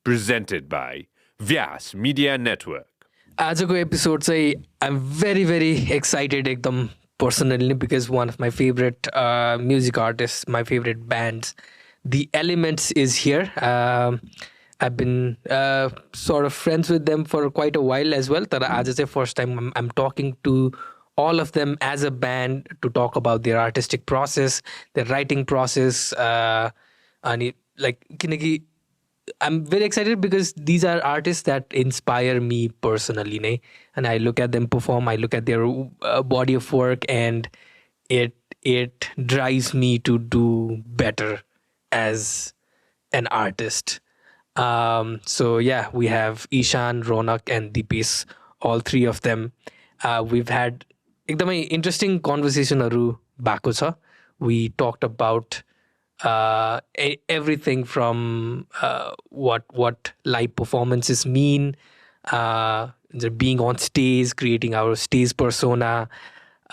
presented by Vyasa Media Network. आजको episode चाहिँ I'm very very excited एकदम personally because one of my favorite music artists, my favorite bands, The Elements is here. I've been sort of friends with them for quite a while as well. तर आज चाहिँ first time I'm talking to all of them as a band to talk about their artistic process, their writing process, अनि like किनकि I'm very excited because these are artists that inspire me personally, ne? And I look at them perform, I look at their body of work, and it drives me to do better as an artist. So yeah, we have Ishan, Raunaq, and Dipesh, all three of them. We've had एकदमै interesting conversationहरू भएको छ. We talked about everything from what live performances mean, being on stage, creating our stage persona,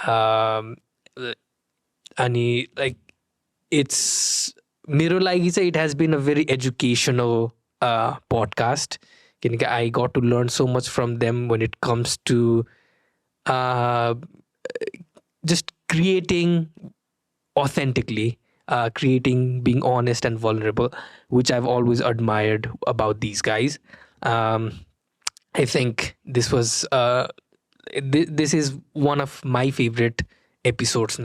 and like it's मेरो लागि चाहिँ it has been a very educational podcast. I got to learn so much from them when it comes to just creating authentically. Creating, being honest and vulnerable, which I've always admired about these guys. I think this was this is one of my favorite episodes,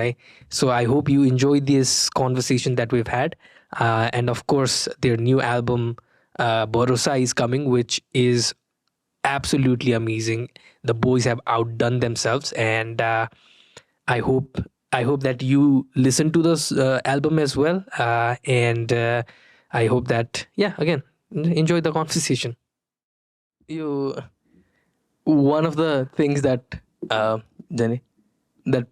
so I hope you enjoyed this conversation that we've had, and of course their new album Bharosa is coming, which is absolutely amazing. The boys have outdone themselves, and I hope that you listen to this album as well, and I hope that again enjoy the conversation. One of the things that Jenny, that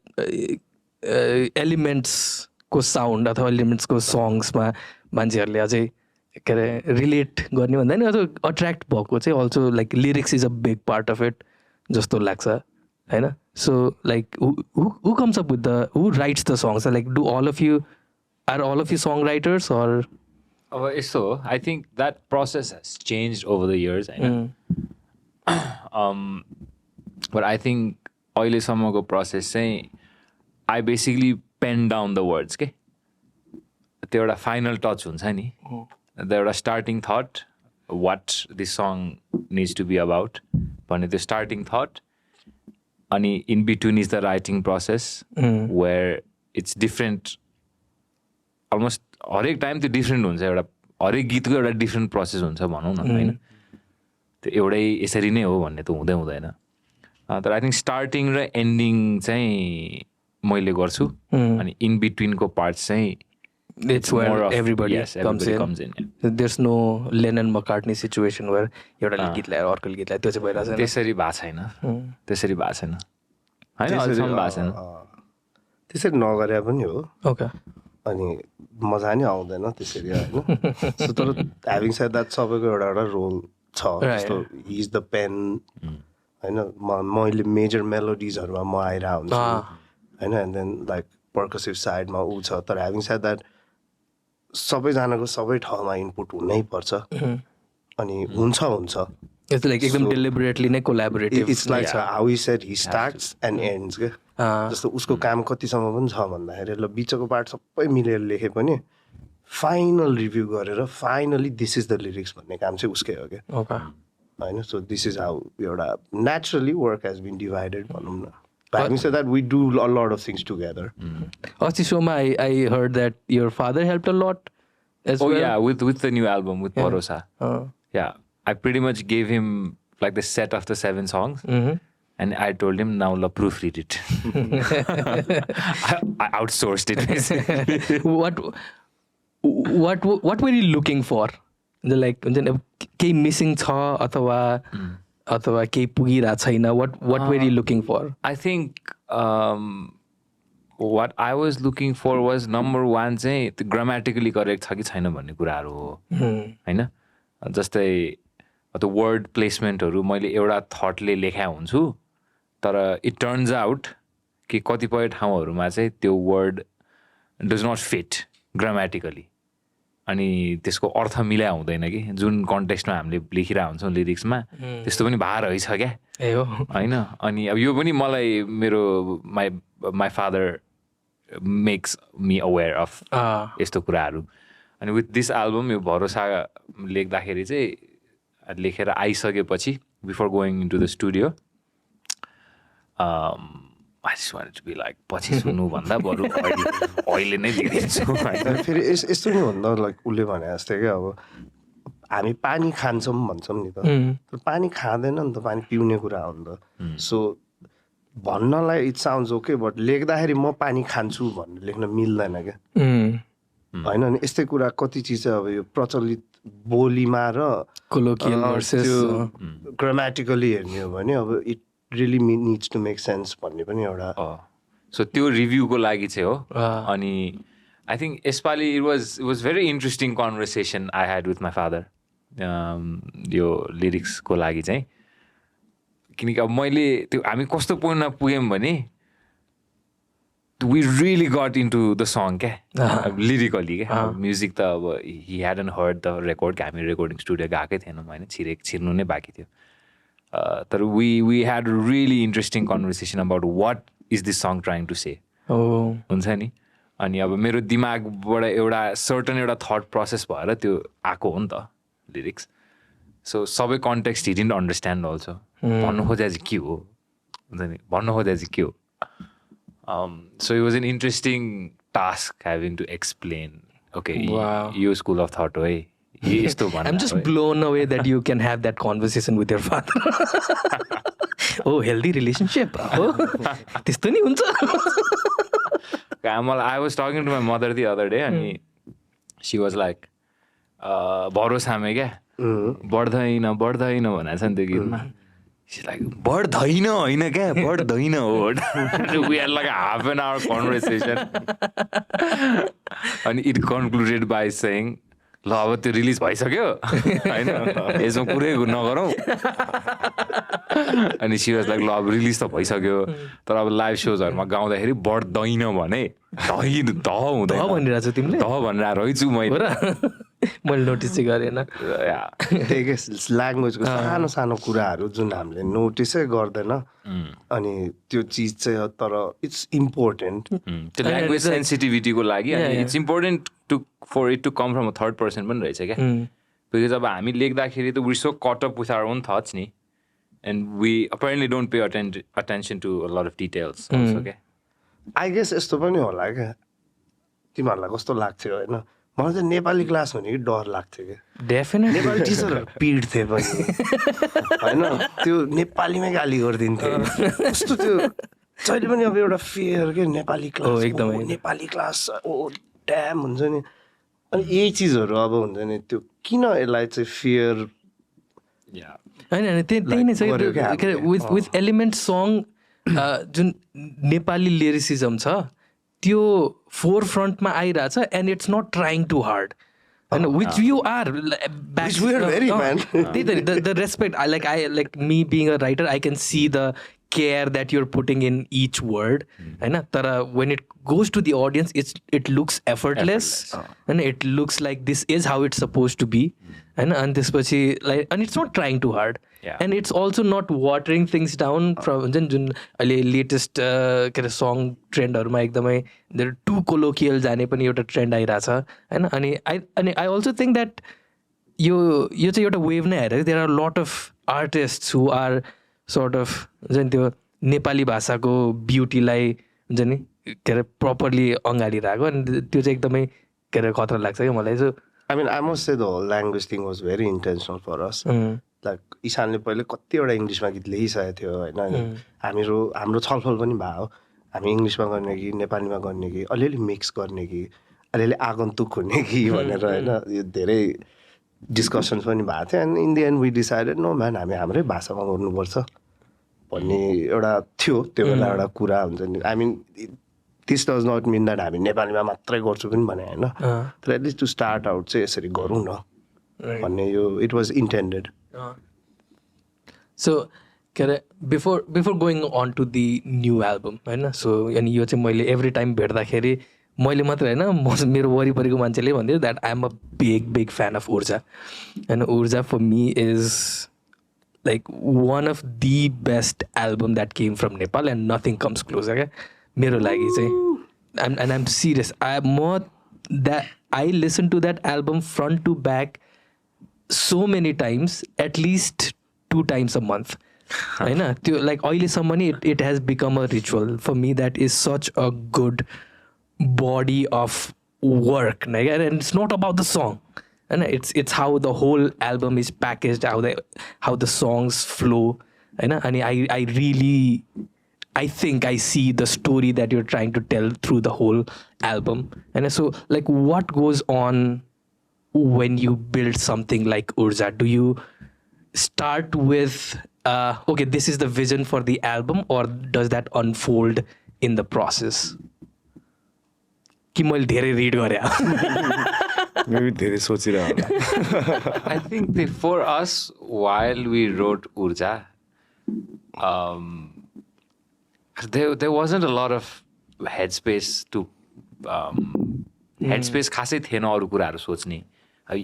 elements को sound अथवा elements को songs मा मान्छेहरूले अझै के अरे relate गर्ने भन्दा नि अथवा attract भएको चाहिँ also like lyrics is a big part of it जस्तो लाग्छ हैन. So like who comes up with who writes the songs? So, like are all of you songwriters or? So I think that process has changed over the years. But I think अहिले सम्मको process चाहिँ I basically pen down the words के त्यो एउटा final touch हुन्छ नि, त्यो एउटा starting thought, what this song needs to be about भन्ने त्यो starting thought. And in between is the writing process where it's different. Almost हरेक टाइम त्यो डिफ्रेन्ट हुन्छ, एउटा हरेक गीतको एउटा डिफ्रेन्ट प्रोसेस हुन्छ भनौँ न होइन. त्यो एउटै यसरी नै हो भन्ने त हुँदैन. तर आई थिङ्क स्टार्टिङ र एन्डिङ चाहिँ मैले गर्छु, अनि इन बिट्विनको पार्ट्स चाहिँ it's where everybody comes in. There's no Lennon McCartney situation where एउटा गीतलाई अर्को गीतलाई त्यो चाहिँ भइरहेछ. त्यसरी भएको छैन होइन, अहिलेसम्म भएको छैन. त्यसरी नगरे पनि हो. ओके. अनि मजा नि आउँदैन त्यसरी होइन. तर ह्याभिङ सेड द्याट सबैको एउटा एउटा रोल छ. जस्तो हि इज द पेन होइन, मैले मेजर मेलोडिजहरूमा म आइरहेको हुन्छु होइन, एन्ड देन लाइक पर्कसिभ साइडमा ऊ छ. तर ह्याभिङ सेड द्याट सबैजनाको सबै ठाउँमा इनपुट हुनै पर्छ, अनि हुन्छ. It's like एकदम deliberately नै collaborative. It's like how he said he starts and ends के. जस्तो उसको काम कतिसम्म पनि छ भन्दाखेरि ल बिचको पार्ट सबै मिलेर लेखे पनि फाइनल रिभ्यू गरेर finally this is the lyrics भन्ने काम चाहिँ उसकै हो क्या होइन. सो दिस इज हाउ एउटा naturally work has been divided भनौँ न. Having said that, we do a lot of things together. Asti Shoma, I heard that your father helped a lot as well. Oh yeah, with the new album with Bharosa. Yeah, I pretty much gave him like the set of the 7 songs, and I told him now proofread it. I outsourced it basically. What were you looking for? Like केही missing छ अथवा केही पुगिरहेको छैन. What were you looking for? I think what I was looking for was number 1 चाहिँ त्यो grammatically correct छ कि छैन भन्ने कुराहरू हो होइन. जस्तै त्यो वर्ड प्लेसमेन्टहरू मैले एउटा थटले लेखा हुन्छु, तर इट टर्न्स आउट कि कतिपय ठाउँहरूमा चाहिँ त्यो word does not fit grammatically अनि त्यसको अर्थ मिलाइ हुँदैन कि जुन कन्टेक्स्टमा हामीले लेखिरहेको हुन्छौँ लिरिक्समा त्यस्तो पनि भए रहेछ क्या होइन अनि अब यो पनि मलाई मेरो my father makes me aware of यस्तो कुराहरू अनि विथ दिस एल्बम यो भरोसा लेख्दाखेरि चाहिँ लेखेर आइसकेपछि before going into the studio I just wanted to be like पछि सुन्नुभन्दा बरु अहिले नै दिइदिन्छु होइन फेरि यस्तो नि भन्दा लाइक उसले भने जस्तै क्या अब हामी पानी खान्छौँ भन्छौँ नि त पानी खाँदैन नि त पानी पिउने कुरा हो नि त सो भन्नलाई इट साउन्ड्स ओके बट लेख्दाखेरि म पानी खान्छु भनेर लेख्न मिल्दैन क्या होइन नि यस्तै कुरा कति चिज चाहिँ अब यो प्रचलित बोलीमा र ग्रामेटिकली हेर्ने हो भने अब it really needs to make sense भन्ने पनि एउटा सो त्यो रिभ्यूको लागि चाहिँ हो अनि आई थिङ्क यसपालि it was very interesting conversation I had with my father यो लिरिक्सको लागि चाहिँ किनकि अब मैले त्यो हामी कस्तो पोइन्टमा पुग्यौँ भने we really got into the song क्या लिरिकली क्या म्युजिक त अब he hadn't heard the record हामी रेकर्डिङ स्टुडियो गएकै थिएनौँ होइन छिर्नु नै बाँकी थियो तर we had really interesting conversation about what is this song trying to say हुन्छ नि अनि अब मेरो दिमागबाट एउटा सर्टन एउटा थट प्रोसेस भएर त्यो आएको हो नि त लिरिक्स सो सबै context he didn't understand also भन्नु खोजे चाहिँ के हो हुन्छ नि भन्नु खोजे चाहिँ के हो so it was an interesting task having to explain okay यो स्कुल अफ थट हो है यस्तो भन्नु I'm just blown away that you can have that conversation with your father. Oh, healthy relationship. Oh, त्यस्तो नि हुन्छ I was talking to my mother the other day and she was like भरोसामै क्या बढ्दैन बढ्दैन भनेको छ नि त्यो गीतमा She's like बढ्दैन होइन क्या बढ्दैन हो we had like a half an hour conversation and it concluded by saying ल अब त्यो रिलिज भइसक्यो होइन यसमा कुरै नगरौँ अनि सी वाज लाइक ल अब रिलिज त भइसक्यो तर अब लाइभ सोजहरूमा गाउँदाखेरि बढ्दैन भने द भनिरहेको छु तिमीले द भनेर रहेछु मैले नोटिस चाहिँ गरेन त्यही के ल्याङ्ग्वेजको सानो सानो कुराहरू जुन हामीले नोटिसै गर्दैन अनि त्यो चिज चाहिँ तर इट्स इम्पोर्टेन्ट त्यो ल्याङ्ग्वेज सेन्सिटिभिटीको लागि अनि it's important to for it to come from a third person पनि रहेछ क्या बिकज अब हामी लेख्दाखेरि त we so cut up with our own thoughts नि and we apparently don't pay attention to a lot of details also क्या I guess यस्तो पनि होला क्या तिमीहरूलाई कस्तो लाग्थ्यो होइन मलाई चाहिँ नेपाली क्लास भनेको डर लाग्थ्यो क्या डेफिनेटली नेपाली टिचरहरू पिड्थे पनि होइन त्यो नेपालीमै गाली गरिदिन्थे कस्तो त्यो जहिले पनि अब एउटा फियर के नेपाली क्लास एकदमै नेपाली क्लास ओ ड्याम हुन्छ नि अनि यही चिजहरू अब हुन्छ नि त्यो किन यसलाई चाहिँ फियर होइन त्यही नै छ विथ एलिमेन्ट सङ जुन नेपाली लिरिसिजम छ त्यो फोर फ्रन्टमा आइरहेछ and it's not trying too hard होइन विच यु आर त्यही त the respect I like me being a writer I can see the care that you're putting in each word होइन तर when it goes to the audience it looks effortless and it looks like this is how it's supposed to be होइन अनि त्यसपछि like and it's not trying too hard and it's also not watering things down from जुन अहिले latest के अरे song ट्रेन्डहरूमा एकदमै to colloquial जाने पनि एउटा ट्रेन्ड आइरहेछ होइन अनि आई अल्सो थिङ्क द्याट यो चाहिँ एउटा वेभ नै हेरेको there are lot of artists who are sort of हुन्छ नि त्यो नेपाली भाषाको ब्युटीलाई हुन्छ नि के अरे प्रपरली अगाडि राख्यो अनि त्यो चाहिँ एकदमै के अरे खतरा लाग्छ क्या मलाई चाहिँ I mean I must say the whole language thing was very intentional for us like इशानले पहिले कतिवटा इङ्ग्लिसमा गीत लेखिसकेको थियो होइन हाम्रो छलफल पनि भयो हामी इङ्ग्लिसमा गर्ने कि नेपालीमा गर्ने कि अलिअलि मिक्स गर्ने कि अलिअलि आगन्तुक हुने कि भनेर होइन यो धेरै डिस्कसन्स पनि भएको थियो and in the end we decided no man हामी हाम्रै भाषामा गर्नुपर्छ भन्ने एउटा थियो त्यो बेला एउटा कुरा हुन्छ नि I mean this does not mean that हामी नेपालीमा मात्रै गर्छु पनि भने होइन तर एटलिस्ट टु स्टार्ट आउट चाहिँ यसरी गरौँ न भन्ने यो इट वाज इन्टेन्डेड सो के अरे before going on to the new album होइन सो अनि यो चाहिँ मैले एभ्री टाइम भेट्दाखेरि मैले मात्र होइन मेरो वरिपरिको मान्छेले भन्थ्यो that I am a big fan of Urja होइन Urja for me is like one of the best album that came from Nepal and nothing comes close क्या मेरो लागि चाहिँ and I'm serious I listen to that album front to back so many times, at least 2 times a month. होइन त्यो like अहिलेसम्म नि it has become a ritual for me. That is such a good body of work, and it's not about the song, and it's how the whole album is packaged, how the songs flow, and I think I see the story that you're trying to tell through the whole album. And so, like, what goes on when you build something like Urja? Do you start with, okay, this is the vision for the album, or does that unfold in the process? कि मैले धेरै read गरेँ Maybe धेरै सोचिरहेको होला. I think for us, while we wrote Urja, there wasn't a lot of headspace to headspace खासै थिएन अरू कुराहरू सोच्ने.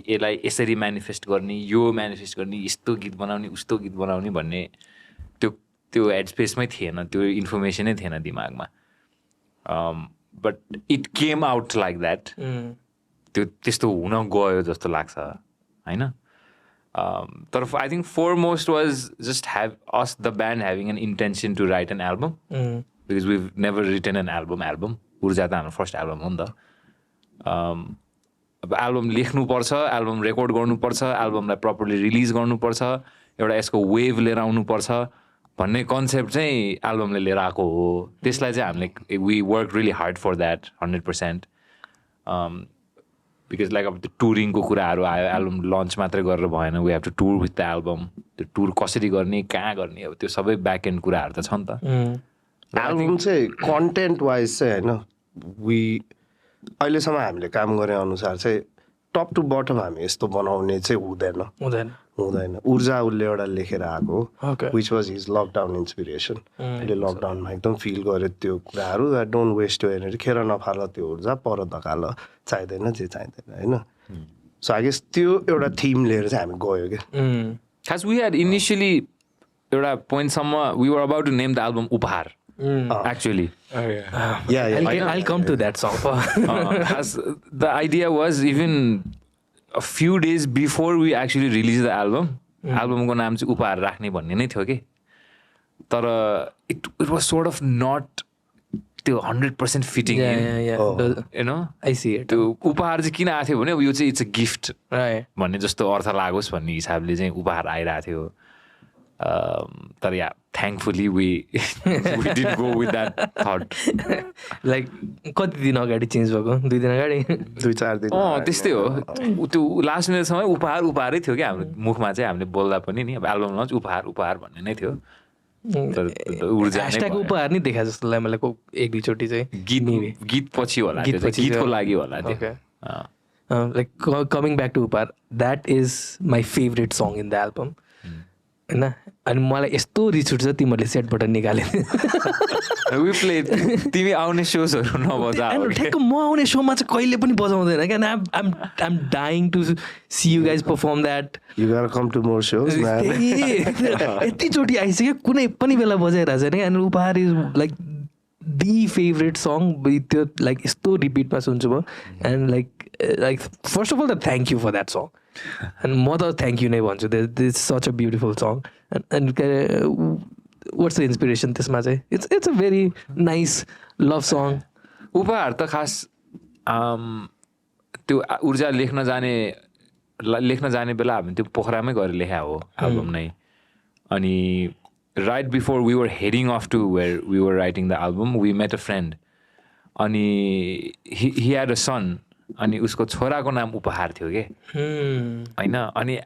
यसलाई यसरी म्यानिफेस्ट गर्ने, यो म्यानिफेस्ट गर्ने, यस्तो गीत बनाउने, उस्तो गीत बनाउने भन्ने त्यो हेडस्पेसमै थिएन, त्यो इन्फर्मेसनै थिएन दिमागमा. But it came out like that. त्यो त्यस्तो हुन गयो जस्तो लाग्छ होइन. तर I think foremost was just have us, the band, having an intention to write an album, because we've never written an album. Urja त हाम्रो फर्स्ट एल्बम हो नि त. अब एल्बम लेख्नुपर्छ, एल्बम रेकर्ड गर्नुपर्छ, एल्बमलाई प्रपरली रिलिज गर्नुपर्छ, एउटा यसको वेभ लिएर आउनुपर्छ भन्ने कन्सेप्ट चाहिँ एल्बमले लिएर आएको हो. त्यसलाई चाहिँ हामीले we work really hard for that 100%. Because like अब त्यो टुरिङको कुराहरू आयो, एल्बम लन्च मात्रै गरेर भएन, we have to tour with the album. त्यो टुर कसरी गर्ने, कहाँ गर्ने, अब त्यो सबै ब्याक एन्ड कुराहरू त छ नि त. एल्बम चाहिँ कन्टेन्ट वाइज चाहिँ होइन, अहिलेसम्म हामीले काम गरे अनुसार चाहिँ टप टु बटम हामी यस्तो बनाउने चाहिँ हुँदैन. ऊर्जा उसले एउटा लेखेर आएको, which was his lockdown inspiration. अहिले लकडाउनमा एकदम फिल गर्यो त्यो कुराहरू. डोन्ट वेस्ट यो एनर्जी, खेर नफाल त्यो ऊर्जा, पर धकाल, चाहिँदैन जे चाहिँदैन होइन. सो आई गेस त्यो एउटा थिम लिएर चाहिँ हामी गयो क्या. खास वी ह्याड इनिसियली एउटा पोइन्टसम्म we were about to name the album Upahar. Actually, I'll come to that song. As the idea was, even a few days before we actually released the album, एल्बमको नाम चाहिँ उपहार राख्ने भन्ने नै थियो कि. तर it was sort of not त्यो 100% fitting. You know, I see it. त्यो उपहार चाहिँ किन आएको थियो भने अब यो चाहिँ इट्स अ गिफ्ट भन्ने जस्तो अर्थ लागोस् भन्ने हिसाबले चाहिँ उपहार आइरहेको थियो. तर या thankfully we didn't go with that thought. Like कति दिन अगाडि चेन्ज भएको? 2 दिन अगाडि? 2-4 दिन. त्यस्तै हो. त्यो लास्ट मिनटसम्म उपहारै थियो क्या हाम्रो मुखमा चाहिँ. हामीले बोल्दा पनि नि अब एल्बम लन्च उपहार भन्ने नै थियो. ऊर्जा उपहार नि देखा जस्तो लाग्यो मलाई 1-2 चोटि चाहिँ. गीत पछि होला, गीतको लागि होला त्यो. Like coming back to उपहार, that is my favorite song in the album. होइन, अनि मलाई यस्तो रिस उठ्छ तिमीहरूले सेट बटन निकाले. तिमी आउने सोजहरू नबजा. ठ्याक्क म आउने सोमा चाहिँ कहिले पनि बजाउँदैन क्या. I'm dying to see you guys perform that. You gotta come to more shows, man. यतिचोटि आइसक्यो, कुनै पनि बेला बजाइरहेको छैन. And Upahar is like the favorite song. त्यो लाइक यस्तो रिपिटमा सुन्छु म. And like first of all त thank you for that song. And म त थ्याङ्क यू नै भन्छु. This is such a beautiful song. And what's the inspiration त्यसमा चाहिँ? It's a very nice love song. उपहार त खास त्यो ऊर्जा लेख्न जाने बेला हामी त्यो पोखरामै गएर लेखा हो एल्बम नै. अनि right before we were heading off to where we were writing the album, we met a friend. अनि he had a son. अनि उसको छोराको नाम उपहार थियो कि होइन. अनि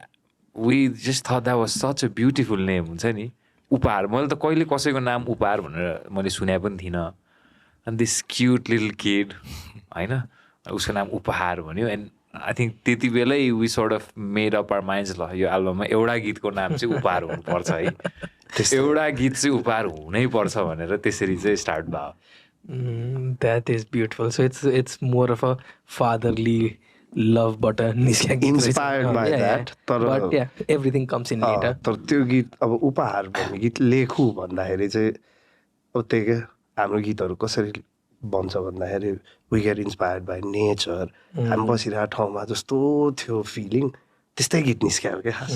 we just thought that was such a beautiful name. हुन्छ नि उपहार. मैले त कहिले कसैको नाम उपहार भनेर मैले सुने पनि थिइनँ. and this cute little kid होइन, उसको नाम उपहार भन्यो. एन्ड आई थिङ्क त्यति बेलै we sort of made up our minds, ल यो एल्बममा एउटा गीतको नाम चाहिँ उपहार हुनुपर्छ है, एउटा गीत चाहिँ उपहार हुनै पर्छ भनेर त्यसरी चाहिँ स्टार्ट भयो. That is beautiful. So it's more of a fatherly love, but Inspired by that. But yeah, everything comes in later. तर त्यो गीत अब उपहार भन्ने गीत लेखु भन्दाखेरि चाहिँ अब त्यही क्या हाम्रो गीतहरू कसरी बन्छ भन्दाखेरि we get inspired by nature हामी बसिरहेको ठाउँमा जस्तो थियो फिलिङ त्यस्तै गीत निस्क्यो क्या खास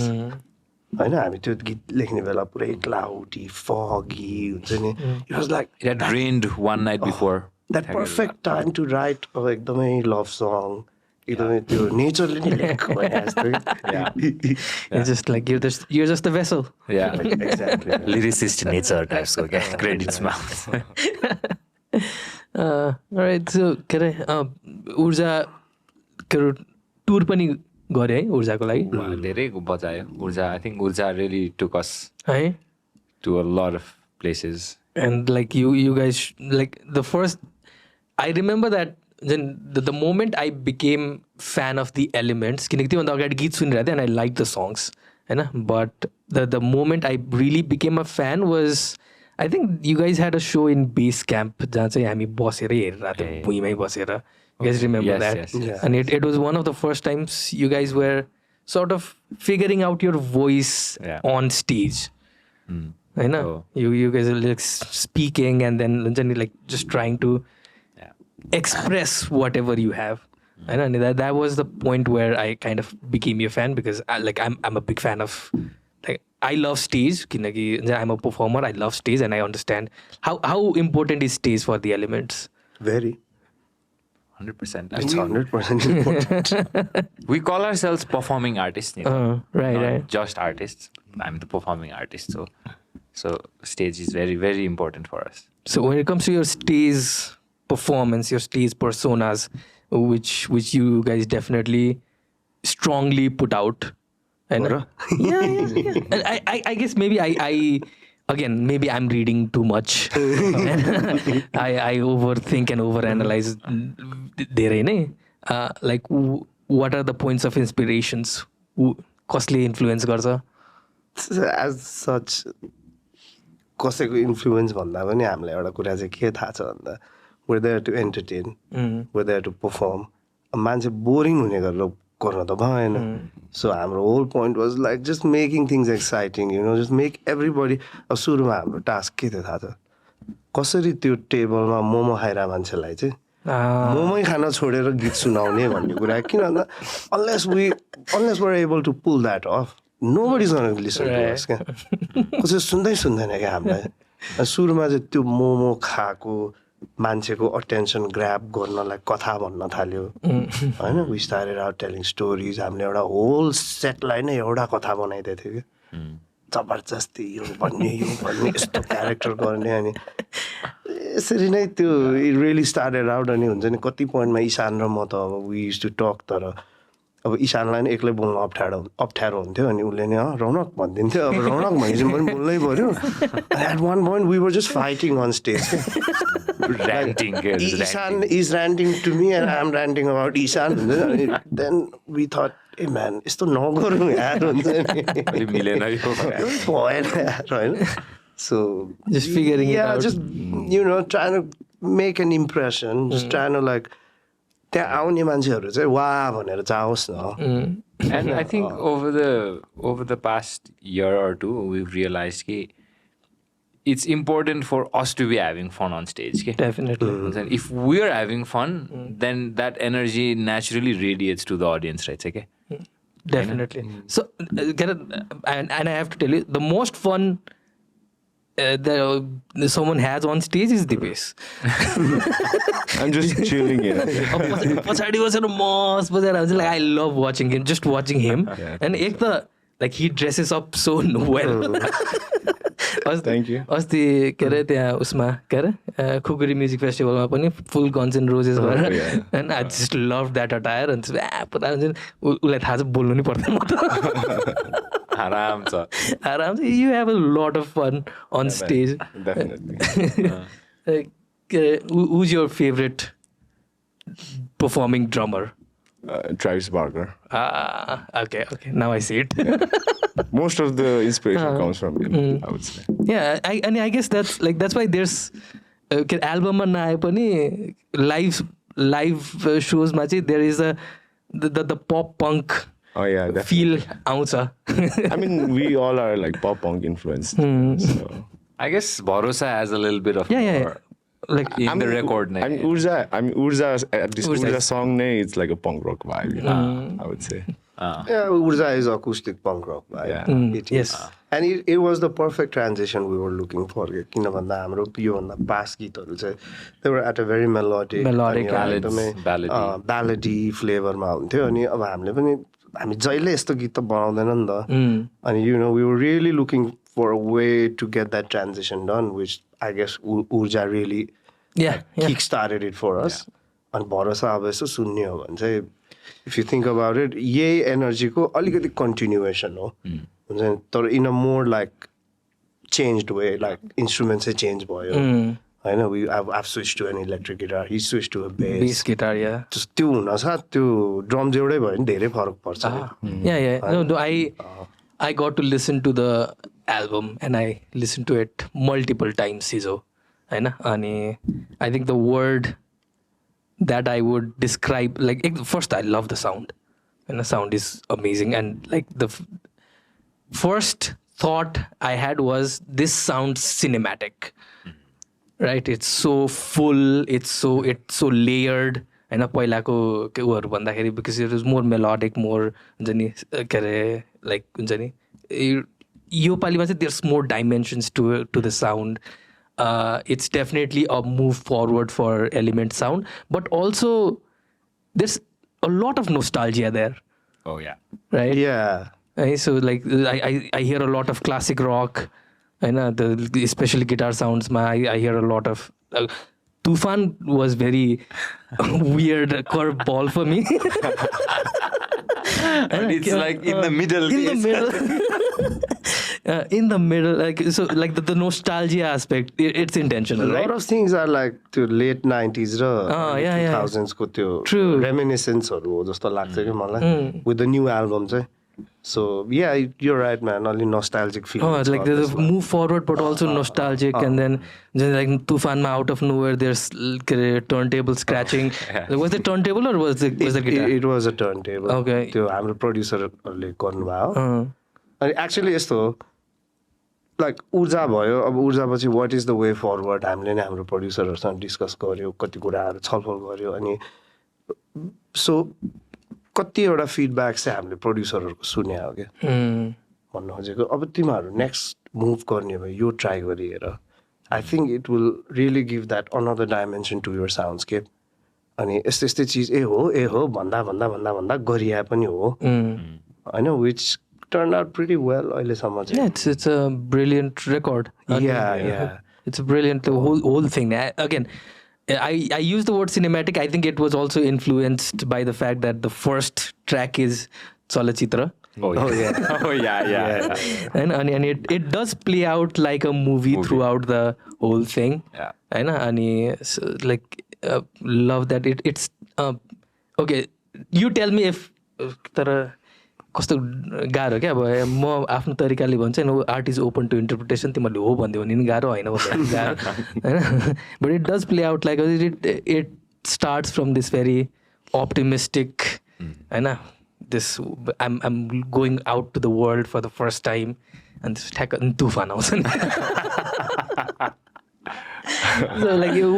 होइन हामी त्यो गीत लेख्ने बेला पुरै क्लाउडी फगी हुन्छ नि it was like It had rained one night before. That perfect time to write अब एकदमै लभ सङ एकदमै त्यो नेचरले नै लेखेको भने जस्तो It's just like you're just a vessel. Yeah. Exactly Lyricist nature types को क्या credits मा. Alright, so के अरे ऊर्जा के अरे टुर पनि गरे है ऊर्जाको लागि धेरै बजायो ऊर्जा. I think ऊर्जा really took us है to a lot of places. and like you guys like the first I remember that then the moment I became fan of the Elements किनकि त्योभन्दा अगाडि गीत सुनिरहेको थिएँ and I liked the songs होइन but the moment I really became a fan was I think you guys had a show in base camp जहाँ चाहिँ हामी बसेर हेरिरहेको थियौँ भुइँमै बसेर you guys remember Yes, that yes. and it was one of the first times you guys were sort of figuring out your voice Yeah. on stage होइन So- you guys are like speaking and then like just trying to Yeah. express whatever you have and that was the point where I kind of became your fan because I'm a big fan of like I love stage kinaki I'm a performer I love stage and I understand how important is stage for the Elements very 100%. It's 100% important We call ourselves performing artists. You know? right Not right just artists. I'm the performing artist. So stage is very, very important for us. so when it comes to your stage performance your stage personas which you guys definitely strongly put out and yeah. And I guess maybe I again maybe I'm reading too much I overthink and overanalyze धेरै नै like what are the points of inspirations कसले influence गर्छ as such कसैको influence भन्दा पनि हामीलाई एउटा कुरा चाहिँ के थाहा छ भन्दा we're there to entertain we're there to perform मान्छे बोरिङ हुने गरेर गर्न त भएन सो हाम्रो whole point was like just making things exciting you know just make everybody अब सुरुमा हाम्रो टास्क के थियो थाहा छ कसरी त्यो टेबलमा मोमो खाइरहेको मान्छेलाई चाहिँ मोमै खान छोडेर गीत सुनाउने भन्ने कुरा किन भन्दा unless we're able to pull that off nobody is gonna listen to us क्या कसै सुन्दैन क्या हामीलाई सुरुमा चाहिँ त्यो मोमो खाएको मान्छेको अटेन्सन ग्राब गर्नलाई कथा भन्न थाल्यो होइन we started out telling stories हामीले एउटा होल सेटलाई नै एउटा कथा बनाइदिएको थियो क्या जबरजस्ती यो भन्ने यस्तो क्यारेक्टर गर्ने अनि यसरी नै त्यो इट रियली स्टार्टेड आउट अनि हुन्छ नि कति पोइन्टमा इशान र म त अब वी युज टु टक तर अब इशानलाई नै एक्लै बोल्नु अप्ठ्यारो हुन्थ्यो अनि उसले नै रौनक भनिदिन्थ्यो अब रौनक भनेपछि पनि बोल्नै पऱ्यो at one point we were just fighting on stage Ranting. Ishan is ranting to me and I'm ranting about Ishan. Then we thought, hey man, यस्तो नगरौँ यार हुन्छ नि मिलेन यो भएन यार होइन so just figuring it out just you know trying to make an impression just trying to like त्यहाँ आउने मान्छेहरू चाहिँ वा भनेर जाओस् न And I think over the past year or two, we've realized that it's important for us to be having fun on stage. Okay? definitely And if we're having fun, then that energy naturally radiates to the audience, right? Okay? definitely so and I have to tell you the most fun that someone has on stage is Dipesh. I'm just chilling here. पछाडि बसेर मस्त बसेर हुन्छ like I love watching him just watching him and एक त like he dresses up so well Thank you. अस्ति के अरे त्यहाँ उसमा के अरे खुकुरी म्युजिक फेस्टिभलमा पनि फुल गन्स एन्ड रोजेस गरेर and I just love that attire अन्त पुरा हुन्छ नि उसलाई थाहा छ बोल्नु नि पर्दैन म त आराम छ you have a lot of fun on stage Definitely. who's your favorite performing drummer Travis Barker. okay now I see it Most of the inspiration comes from him, I would say. yeah I guess that's why there's के एल्बममा नआए पनि live सोजमा चाहिँ there is a the pop punk Oh yeah, definitely. Feel आउँछ. I mean, we all are like pop punk influenced. So. I guess Bharosa has a little bit of Yeah. more Like in the record. I mean, Urza, this Urza Urza is- song, it's like a punk rock vibe, you know, I would say. Yeah, Urza is acoustic punk rock, right? Yeah. It is. Yes. And it was the perfect transition we were looking for. किन भन्दा हाम्रो योभन्दा past गीतहरू चाहिँ they were at a very melodic Melodic, अनि ballads, एकदमै ballady flavorमा हुन्थ्यो अनि अब हामी जहिले यस्तो गीत त बनाउँदैन नि त अनि you know we were really looking for a way to get that transition done, which I guess Urja really yeah. kick-started it for us. अनि भरोसा अब यसो सुन्ने हो भने चाहिँ if you think about it, यही एनर्जीको अलिकति continuation हो हुन्छ नि, तर in a more like changed way, like instrument चाहिँ change भयो होइन. I've switched to an electric guitar, he switched to a bass. Bass guitar, yeah. त्यो हुनसाथ त्यो ड्रम एउटै भयो भने धेरै फरक पर्छ. Yeah. No, I got to listen to the album and I listened to it multiple times hizo हैन. अनि I think the word that I would describe, like first I love the sound and the sound is amazing, and like the first thought I had was this sounds cinematic, right? It's so full, it's so layered हैन पहिलाको उहरू भन्दाखेरि, because it was more melodic, more हुन्छ नि के अरे like हुन्छ नि यो पालिमा चाहिँ there's more dimensions to the sound. It's definitely a move forward for element sound, but also there's a lot of nostalgia there, Oh yeah. right? Yeah. Right? So like I hear a lot of classic rock, and especially guitar sounds. I hear a lot of Tufan was very weird curveball for me. And it's like in the middle. In the middle, like so, like the nostalgia aspect, it's A intentional, lot right? of things are like त्यो late 90s र yeah. 2000s को त्यो True. reminiscenceहरू हो जस्तो लाग्छ कि मलाई with the new album चाहिँ. So yeah, you're right man, only nostalgic feeling. Oh, like there's a move forward, but also nostalgic, and then like Tufan ma, out of nowhere, there's turntable scratching. Was it turntable or was the guitar? It was a turntable. Okay. त्यो हाम्रो प्रोड्युसरहरूले गर्नुभयो. अनि actually यस्तो हो, like Urja भयो, अब ऊर्जापछि what is the way forward हामीले नै हाम्रो प्रोड्युसरहरूसँग डिस्कस गऱ्यो, कति कुराहरू छलफल गऱ्यो, अनि सो कतिवटा फिडब्याक चाहिँ हामीले प्रोड्युसरहरूको सुने हो क्या भन्नु खोजेको. अब तिमीहरू नेक्स्ट मुभ गर्ने भयो यो ट्राई गरिहेर, I think it will really give that another dimension to your soundscape. अनि यस्तै यस्तै चिज ए हो भन्दा गरिए पनि हो होइन, which turned out pretty well अहिलेसम्म चाहिँ. Yeah, it's a brilliant record. Yeah. It's brilliant, the whole thing. Again, I use the word cinematic. I think it was also influenced by the fact that the first track is Chalachitra. Oh yeah. And it does play out like a movie throughout the whole thing. Yeah. And so, like love that it's okay. You tell me if तर कस्तो गाह्रो क्या. अब म आफ्नो तरिकाले भन्छ नि, art is open to interpretation, तिमीहरूले हो भनिदियो भने नि गाह्रो, होइन भन्दा गाह्रो होइन. But it does play out like it starts from this very optimistic होइन, this I'm going out to the world for the first time, अनि त्यस ठ्याक्क तुफान आउँछ नि. So like you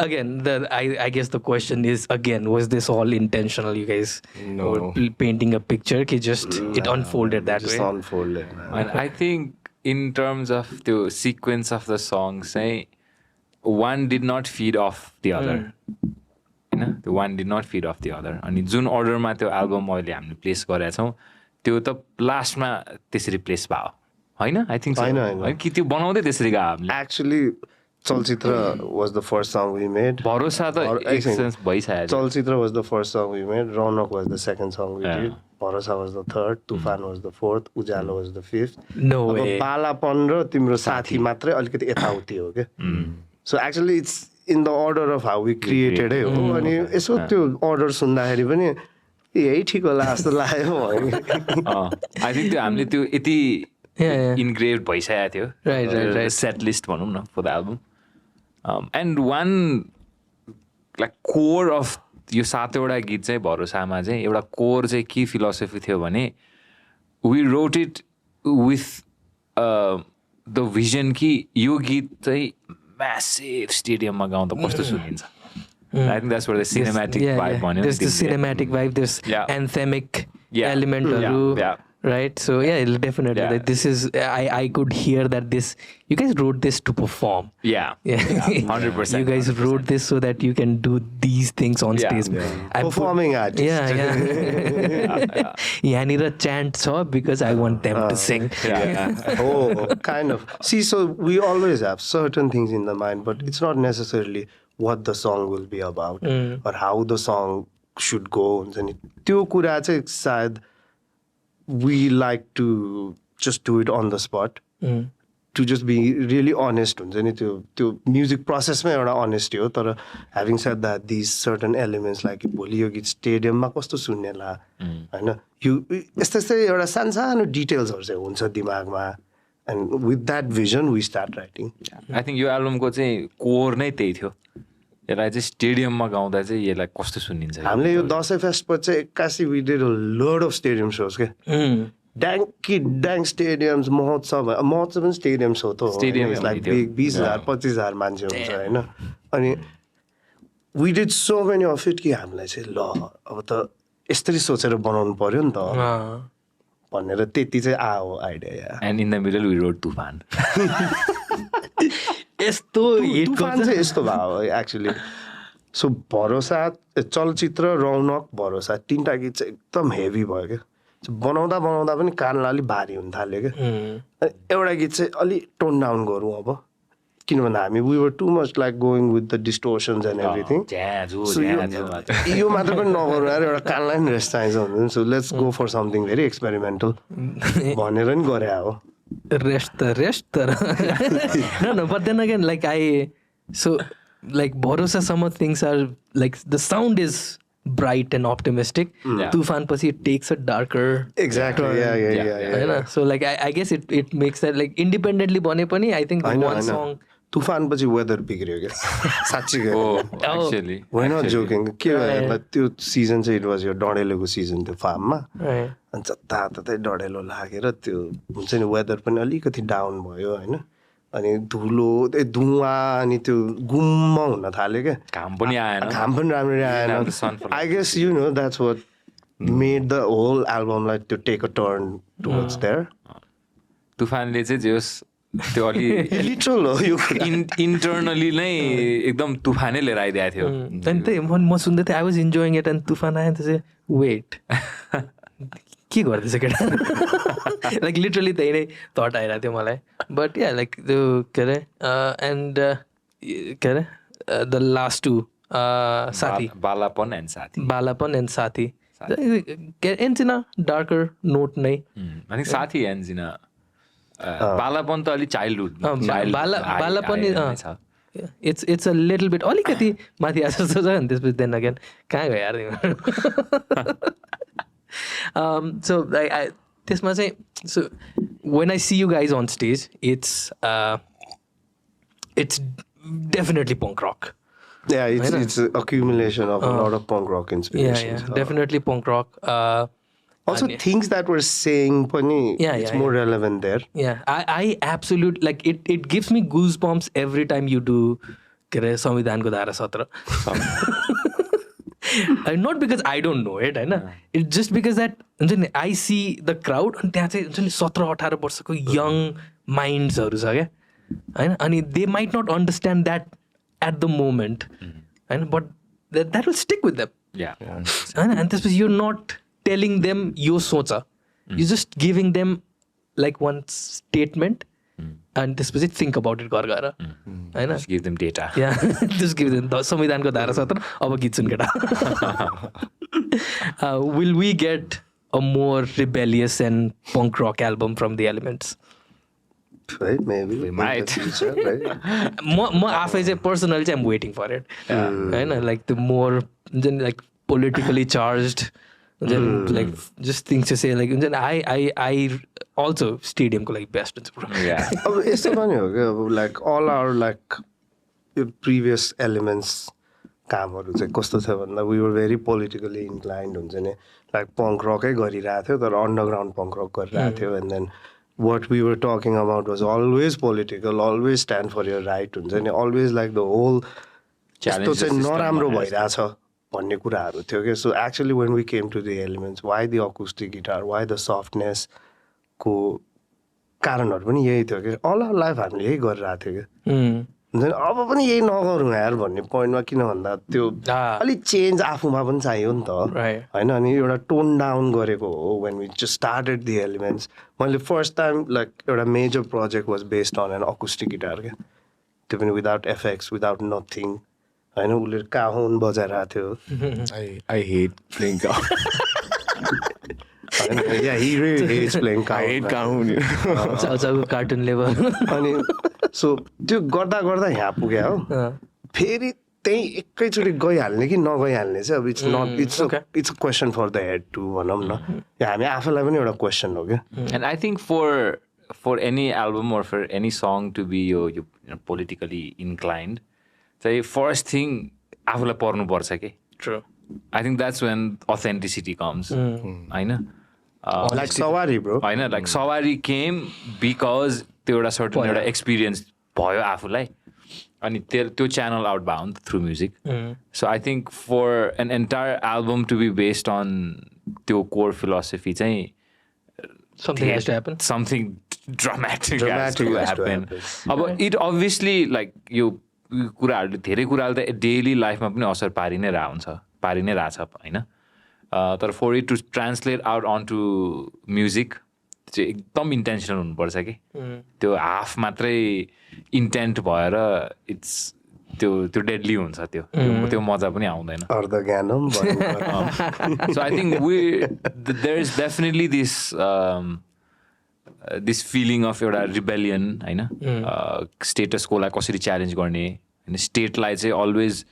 again, I guess the question is again, was this all intentional? You guys were painting a picture, it unfolded that Just way. unfolded, man. And I think in terms of the sequence of the songs, one did not feed off the other. You know, the one did not feed off the other. अनि जुन अर्डरमा त्यो album अहिले हामीले place गरेका छौँ त्यो त लास्टमा त्यसरी प्लेस भयो होइन. आई थिङ्क होइन कि त्यो बनाउँदै त्यसरी गयो हामीले. Actually, Chalachitra was the first song we made. भरोसा त एक सेन्स भइसक्यो. Chalachitra was the first song we made. Raunaq was the second song we did. Bharosa was the third. Tufan was the fourth. Ujala was the fifth. No way. अब बालापन र तिम्रो साथी मात्रै अलिकति यताउति हो क्या. So actually it's in the order of how we created है हो. अनि यसो त्यो अर्डर सुन्दाखेरि पनि यही ठिक होला जस्तो लाग्यो. आई थिङ्क त्यो हामीले त्यो यति इन्ग्रेभ भइसकेको थियो. Right. सेट लिस्ट भनौँ न for the album. And one like core of यो 7वटा गीत चाहिँ भरोसामा चाहिँ एउटा कोर चाहिँ के फिलोसफी थियो भने we wrote it with the vision कि यो गीत चाहिँ म्यासिभ स्टेडियममा गाउँदा कस्तो सुनिन्छ. I think that's where the cinematic vibe on it. There's the cinematic vibe, there's anthemic element, right? So yeah, definitely. Like, this is I could hear that this you guys wrote this to perform. Yeah, 100%. You guys wrote this so that you can do these things on stage. Performing artist. Yeah. Yanira chant so because I want them to sing. Oh, kind of. See, so we always have certain things in the mind, but it's not necessarily what the song will be about or how the song should go. And त्यो कुरा चाहिँ सायद we like to just do it on the spot. To just be really honest हुन्छ नि त्यो music प्रोसेसमै एउटा honesty हो. तर having said that, these certain elements like भोलि यो गीत स्टेडियममा कस्तो सुन्नेला होइन, यो यस्तै एउटा सानो डिटेल्सहरू चाहिँ हुन्छ दिमागमा. And with that vision we start writing. I think यो एल्बमको चाहिँ कोर नै त्यही थियो. यसलाई चाहिँ स्टेडियममा गाउँदा चाहिँ यसलाई कस्तो सुनिन्छ. हामीले यो दसैँ फेस्टपछि चाहिँ 81 we did a lot of stadium shows के. ड्याङ स्टेडियम्स महोत्सव पनि स्टेडियम्स हो त. स्टेडियम लाइक 20,000 25,000 मान्छे हुन्छ होइन. अनि we did so many of it कि हामीलाई चाहिँ ल अब त यसरी सोचेर बनाउनु पर्यो नि त भनेर त्यति चाहिँ आयो idea. And in the middle we rode तुफान. यस्तो तुफान चाहिँ यस्तो भयो एक्चुली. सो भरोसा चलचित्र रौनक भरोसा 3टा गीत चाहिँ एकदम हेभी भयो क्या. बनाउँदा पनि कानलाई अलिक भारी हुन थाल्यो क्या. एउटा गीत चाहिँ अलिक टोन डाउन गरौँ अब, किनभने हामी we were too much like going with the distortions and everything. यो मात्र पनि नगरौँ यार, एउटा कानलाई पनि रेस्ट चाहिन्छ हुन्छ. So let's go for something very experimental भनेर नि गरे हो. रेस्ट तर no but then again like so like Bharosa some of things are like the sound is bright and optimistic. Tufan पछि it takes a darker exactly yeah. So like I guess it makes that like independently बने पनि I think one song तुफान पछि weather बिग्रियो क्या साँच्चै. Actually होइन joking के भयो त्यो सिजन चाहिँ इट वाज यो डढेलोको सिजन थियो फार्ममा. अनि जताततै डढेलो लागेर त्यो हुन्छ नि वेदर पनि अलिकति डाउन भयो होइन. अनि धुवा अनि त्यो गुम्म हुन थाल्यो क्या. घाम पनि राम्ररी आएन. I guess you know that's what made the whole एल्बमलाई त्यो take a turn towards there. तुफानले चाहिँ जे होस् त्यो अलि लिटरल हो यो इन्टरनली नै एकदम तुफानै लिएर आइदिएको थियो. अनि त्यही म सुन्दै थिएँ. I was enjoying it and तुफान आयो चाहिँ वेट के गर्दैछ केटा. लाइक लिटरली त्यही नै थट आइरहेको थियो मलाई. बट या लाइक त्यो के अरे एन्ड के अरे द लास्ट टु साथी बालापन एन्ड साथी and in a darker note नै. आई थिङ्क साथी एन्ड इन बालापन त अलिक childhood बालापन it's a little bit अलिकति माथि आएको जस्तो छ. अनि त्यसपछि देन अगेन कहाँ गयो यार. So त्यसमा चाहिँ so when I see you guys on stage it's definitely punk rock. Yeah, it's an accumulation of a lot of punk rock inspirations. Yeah, definitely punk rock. Also things that we're saying pani it's more relevant there. Yeah, I absolutely like it gives me goosebumps every time you do संविधानको धारा 17. Not because I don't know it होइन. It's just because that हुन्छ नि I see the crowd अनि त्यहाँ चाहिँ हुन्छ नि 17-18 वर्षको यङ माइन्ड्सहरू छ क्या होइन. अनि they might not understand that at the moment होइन, but that will stick with them होइन. अनि त्यसपछि you're not telling them यो सोच, you're just giving them like one statement and त्यसपछि think about it गएर होइन. Just give them data. Yeah, just give them संविधानको धारा 17. अब गीत सुन केटा. Will we get a more rebellious and punk rock album from the Elements? Right, maybe we might. म आफै चाहिँ पर्सनली चाहिँ I'm waiting for it होइन. like the more like politically charged like just things to say like I also stadium को like best. अब यस्तो पनि हो क्या अब like all our like previous elements कामहरू चाहिँ कस्तो थियो भन्दा we were very politically inclined हुन्छ नि लाइक पङ्क रकै गरिरहेको थियो तर अन्डरग्राउन्ड पङ्क रक गरिरहेको थियो and then what we were talking about was always political always stand for your right हुन्छ नि अलवेज लाइक द होल यस्तो चाहिँ नराम्रो भइरहेछ भन्ने कुराहरू थियो क्या so actually when we came to the elements why the acoustic guitar why the सफ्टनेसको कारणहरू पनि यही थियो कि अल आवर लाइफ हामीले यही गरिरहेको थियो क्या अब पनि यही नगरौँ यार भन्ने पोइन्टमा किन भन्दा त्यो अलिक चेन्ज आफूमा पनि चाहियो नि त होइन अनि एउटा टोन डाउन गरेको हो when we just started the elements मैले फर्स्ट टाइम लाइक एउटा major project was based on an acoustic guitar क्या त्यो पनि विदाउट एफेक्ट्स विदाउट नथिङ होइन उसले काहुन बजाइरहेको थियो I hate playing kahun. Yeah, he really hates playing I hate kahun. चाउचाउको cartoon level अनि सो त्यो गर्दा गर्दा यहाँ पुग्यो हो फेरि त्यही एकैचोटि गइहाल्ने कि नगइहाल्ने चाहिँ अब it's not it's a question for the head to भनौँ न हामी आफैलाई पनि एउटा क्वेसन हो क्या and I think for any album or for any song to be यो politically inclined चाहिँ फर्स्ट थिङ आफूलाई पर्नुपर्छ कि true I think that's when authenticity comes होइन लाइक सवारी ब्रो होइन लाइक सवारी केम बिकज त्यो एउटा सर्टन एउटा एक्सपिरियन्स भयो आफूलाई अनि त्यो च्यानल आउट भयो नि त through music so I think for an entire album to be based on त्यो कोर फिलोसफी चाहिँ something has to happen something dramatic has to happen. अब it obviously like यो कुराहरूले धेरै कुराहरू त डेली लाइफमा पनि असर पारि नै रहेछ होइन तर for it to translate out on to music चाहिँ एकदम इन्टेन्सनल हुनुपर्छ कि त्यो हाफ मात्रै इन्टेन्ट भएर इट्स त्यो डेडली हुन्छ त्यो मजा पनि आउँदैन so I think there is definitely this feeling of एउटा रिबेलियन होइन स्टेटस कोलाई कसरी च्यालेन्ज गर्ने होइन स्टेटलाई चाहिँ अलवेज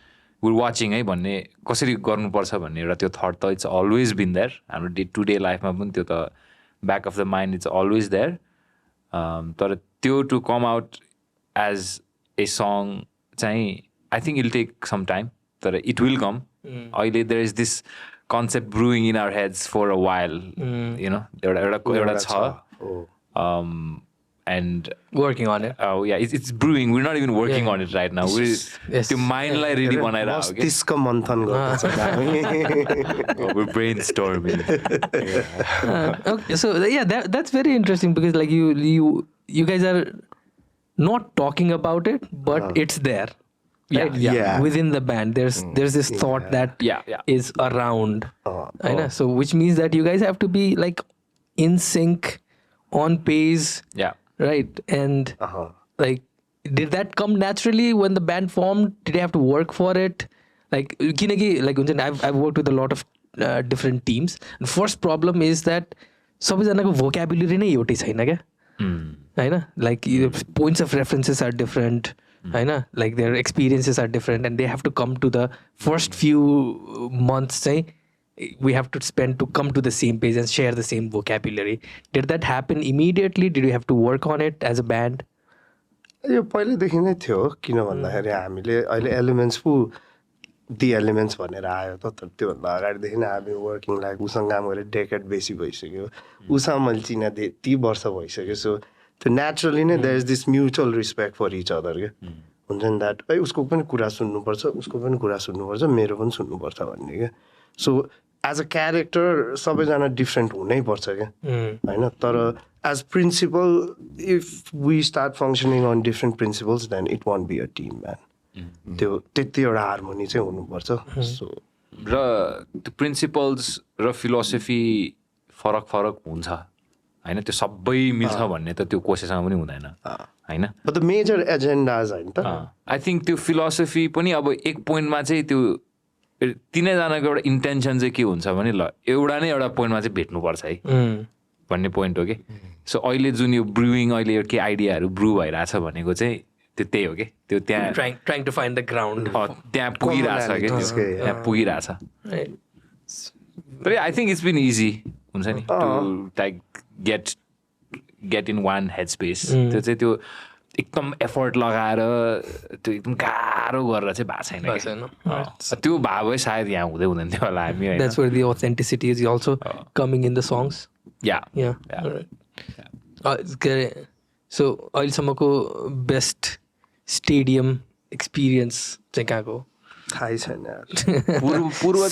विर वाचिङ है भन्ने कसरी गर्नुपर्छ भन्ने एउटा त्यो थट त इट्स अलवेज बिन देयर हाम्रो डे टु डे लाइफमा पनि त्यो त back of the mind it's always there तर त्यो to come out as a song चाहिँ I think I'll take some time तर इट विल कम अहिले there is this concept brewing in our heads for a while you know एउटा छ and working on it yeah it's brewing we're not even working on it right now त्यो माइन्डलाई ready बनाएर मस्तिष्क मन्थन गर्छ we're brainstorming okay so yeah that's very interesting because like you guys are not talking about it but it's there right yeah. within the band there's this thought that is around I know so which means that you guys have to be like in sync on pace right and like did that come naturally when the band formed did you have to work for it like kinaki like I've worked with a lot of different teams and first problem is that सबैजनाको vocabulary नै एउटै छैन क्या होइन like points of references are different होइन like their experiences are different and they have to come to the first few months चाहिँ we have to spend to come to the same page and share the same vocabulary. Did that happen immediately? Did you have to work on it as a band? यो पहिल्यैदेखि नै थियो किन भन्दाखेरि हामीले अहिले elements पो दि एलिमेन्ट्स भनेर आयो त तर त्योभन्दा अगाडिदेखि नै हामी वर्किङ लाइक उसँग काम गरेर डेकेड बेसी भइसक्यो उसँग मैले चिना 3 वर्ष भइसक्यो सो त्यो नेचुरली नै there is this mutual respect for each other के हुन्छ नि द्याट है उसको पनि कुरा सुन्नुपर्छ उसको पनि कुरा सुन्नुपर्छ मेरो पनि सुन्नुपर्छ भन्ने क्या सो एज अ क्यारेक्टर सबैजना डिफ्रेन्ट हुनैपर्छ क्या होइन तर as principle if we start functioning on different principles then it won't be a team man त्यो त्यति एउटा हार्मोनी चाहिँ हुनुपर्छ सो र त्यो प्रिन्सिपल्स र फिलोसफी फरक हुन्छ होइन त्यो सबै मिल्छ भन्ने त त्यो कसैसँग पनि हुँदैन होइन द मेजर एजेन्डाज होइन त आई थिङ्क त्यो फिलोसफी पनि अब एक पोइन्टमा चाहिँ त्यो तिनैजनाको एउटा इन्टेन्सन चाहिँ के हुन्छ भने ल एउटा पोइन्टमा चाहिँ भेट्नुपर्छ है भन्ने पोइन्ट हो कि सो अहिले जुन यो ब्रुइङ अहिले के आइडियाहरू ब्रु भइरहेछ भनेको चाहिँ त्यो त्यही हो कि त्यो त्यहाँ trying to find the ground त्यहाँ पुगिरहेछ कि त्यहाँ पुगिरहेछ तर I think it's been easy हुन्छ नि to like get in one head space त्यो चाहिँ त्यो एकदम एफर्ट लगाएर त्यो एकदम गाह्रो गरेर चाहिँ भएको छैन त्यो भए भए सायद यहाँ हुँदैन थियो होला हामी That's where the authenticity is also coming in the songs. Yeah. Alright. So अहिलेसम्मको बेस्ट स्टेडियम एक्सपिरियन्स चाहिँ कहाँको थाहै छैन यार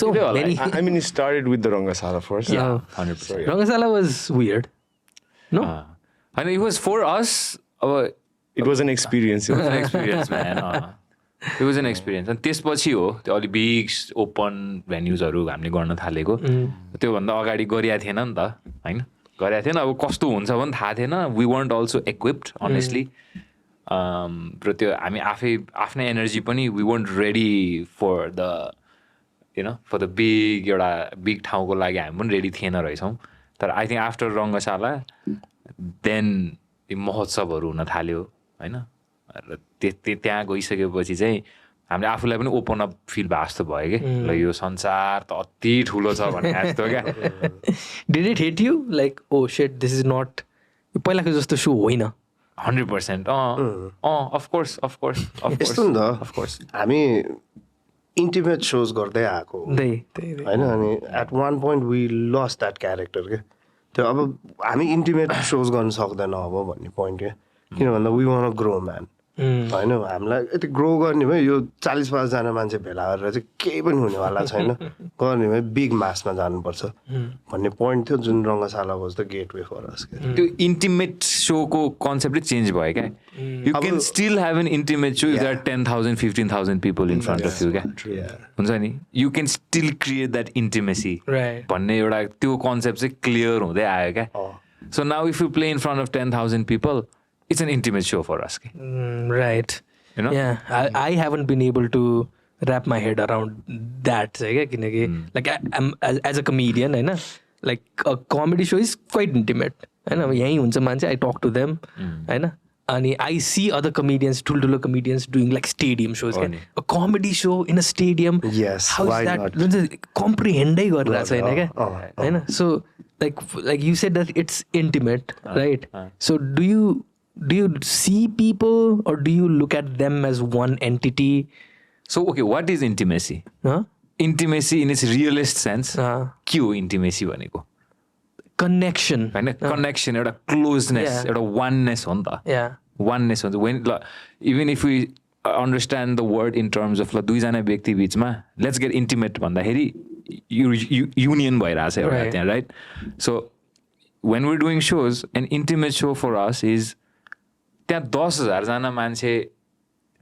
So many. I mean, it started with the Rangasala first. Yeah. 100%. Rangasala was weird. No? And it was for us It was an experience. it was an experience, man. It was an experience. अनि त्यसपछि हो त्यो अलिक big open भेन्युजहरू हामीले गर्न थालेको त्योभन्दा अगाडि गरिएको थिएन नि त होइन गरेको थिएन अब कस्तो हुन्छ पनि थाहा थिएन we weren't also equipped honestly र त्यो हामी आफ्नै एनर्जी पनि we weren't ready for the for the एउटा बिग ठाउँको लागि हामी पनि रेडी थिएन रहेछौँ तर I think after Rangashala then महोत्सवहरू हुन थाल्यो होइन र त्यहाँ गइसकेपछि चाहिँ हामीले आफूलाई पनि ओपन अप फिल भए जस्तो भयो कि ल यो संसार त अति ठुलो छ भन्ने जस्तो क्या Did it hit you like oh shit this is not पहिलाको जस्तो सो होइन 100% यस्तो नि त हामी इन्टिमेट सोज गर्दै आएको होइन अनि at one point we lost that character के त्यो अब हामी इन्टिमेट सोज गर्न सक्दैन अब भन्ने पोइन्ट क्या किन भन्दा वी वान ग्रो म्यान होइन हामीलाई यति ग्रो गर्ने भयो यो 40-50जना मान्छे भेला गरेर चाहिँ केही पनि हुनेवाला छैन गर्ने भयो बिग मासमा जानुपर्छ भन्ने पोइन्ट थियो जुन Rangashala was the gateway for us त्यो इन्टिमेट सोको कन्सेप्टै चेन्ज भयो क्या you can still have an intimate show if there 10,000 15,000 people in front of you क्या हुन्छ नि you can still create that intimacy भन्ने एउटा त्यो कन्सेप्ट चाहिँ क्लियर हुँदै आयो क्या so now if you play in front of 10,000 people it's an intimate show for us. Right. You know? Yeah. I haven't been able to wrap my head around that. Like I'm as a comedian, like a comedy show is quite intimate. I talk to them. And I see other comedians, tool comedians doing like stadium shows. A comedy show in a stadium. Yes. How why is that? not? Comprehend so like you said that it's intimate, right? So do you see people or do you look at them as one entity? So okay, what is intimacy? Intimacy in its realist sense के हो intimacy भनेको connection होइन connection एउटा closeness एउटा oneness हो नि त oneness हुन्छ when even if we understand the word in terms of दुईजना व्यक्ति बिचमा let's get intimate भन्दाखेरि union भइरहेछ एउटा त्यहाँ right so when we're doing shows an intimate show for us is त्यहाँ 10,000 जना मान्छे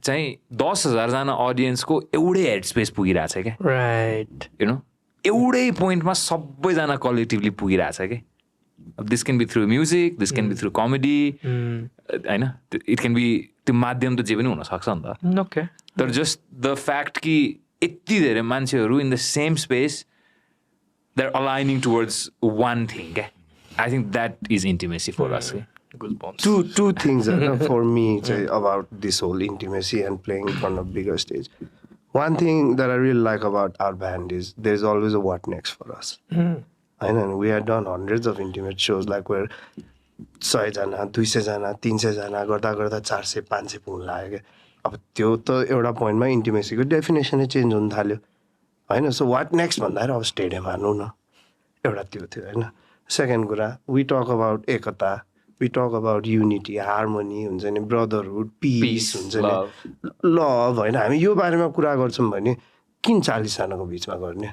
चाहिँ 10,000 जना अडियन्सको एउटै हेड स्पेस पुगिरहेछ क्या राइट यु नो एउटै पोइन्टमा सबैजना कलेक्टिभली पुगिरहेछ क्या this can be through music this can be through comedy होइन इट क्यान बी त्यो माध्यम त जे पनि हुनसक्छ नि त तर जस्ट द फ्याक्ट कि यति धेरै मान्छेहरू in the same space they are aligning towards one thing क्या I think that is intimacy for us Two things for me about this whole intimacy and playing in front of bigger stage. One thing that I really like about our band is there's always a what next for us. And we have done hundreds of intimate shows like where 100 जना 200 जना 300 जना गर्दा गर्दा 400 500 पुग्न लाग्यो क्या अब त्यो त एउटा पोइन्टमा इन्टिमेसीको डेफिनेसनै चेन्ज हुन थाल्यो होइन सो वाट नेक्स्ट भन्दाखेरि अब स्टेडियम हाल्नु न एउटा त्यो थियो होइन सेकेन्ड कुरा वी टक अबाउट एकता we talk about unity, harmony, हुन्छ नि brotherhood, peace हुन्छ नि love होइन हामी यो बारेमा कुरा गर्छौँ भने किन 40 जनाको बिचमा गर्ने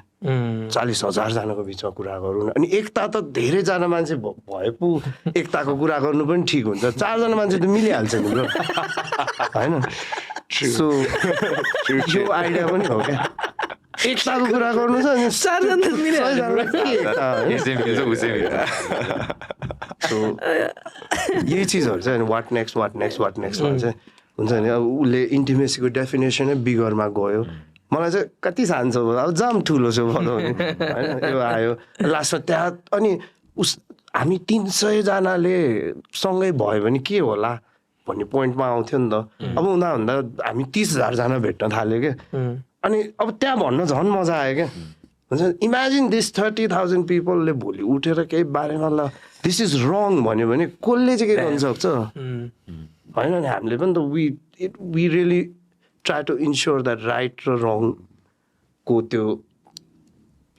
40,000 जनाको बिचमा कुरा गरौँ अनि एकता त धेरैजना मान्छे भए पो एकताको कुरा गर्नु पनि ठिक हुन्छ 4 जना मान्छे त मिलिहाल्छ नि ब्रो होइन सो यो आइडिया पनि हो क्या एकताको कुरा गर्नु छ अनि 4 जना त मिलिहाल्छ सो यही चिजहरू चाहिँ अनि वाट नेक्स्ट भन्छ हुन्छ नि अब उसले इन्टिमेसीको डेफिनेसनै बिगरमा गयो मलाई चाहिँ कति सानो छ अब जाम ठुलो छ भनौँ होइन यो आयो लास्टमा त्यहाँ अनि हामी 300 जनाले सँगै भयो भने के होला भन्ने पोइन्टमा आउँथ्यो नि त अब उनीहरूभन्दा हामी 30,000 जना भेट्न थाल्यो क्या अनि अब त्यहाँ भन्न झन् मजा आयो क्या हुन्छ इमेजिन दिस 30,000 पिपलले भोलि उठेर केही बारेमा ल दिस इज रङ भन्यो भने कसले चाहिँ के गर्न सक्छ होइन नि हामीले पनि त we really try to ensure that right र wrong को त्यो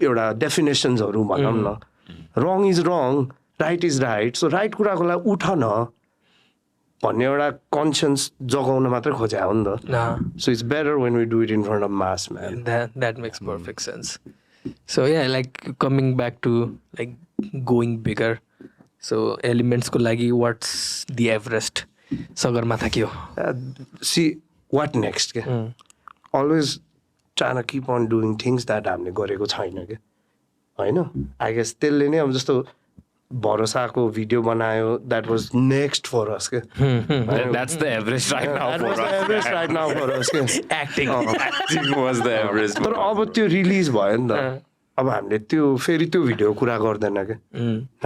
एउटा डेफिनेसन्सहरू भनौँ न wrong is wrong, right is right, so right कुराको लागि उठ न भन्ने एउटा कन्सियन्स जगाउन मात्रै खोजे हो नि त. So it's better when we do it in front of mass, man. That makes perfect sense. So yeah, like coming back to like going bigger. So elements ko lagi, what's the Everest? Sagarmatha kyo? See, what next? के? Always trying to keep on doing things that हामीले गरेको छैन के होइन. I guess त्यसले नै अब जस्तो भरोसाको भिडियो बनायो, that was next for us के. That's the Everest right now That for was the us. Everest right now for us के. Acting. Acting was the Everest. तर अब त्यो रिलिज भयो नि त. अब हामीले त्यो फेरि त्यो भिडियो कुरा गर्दैन के.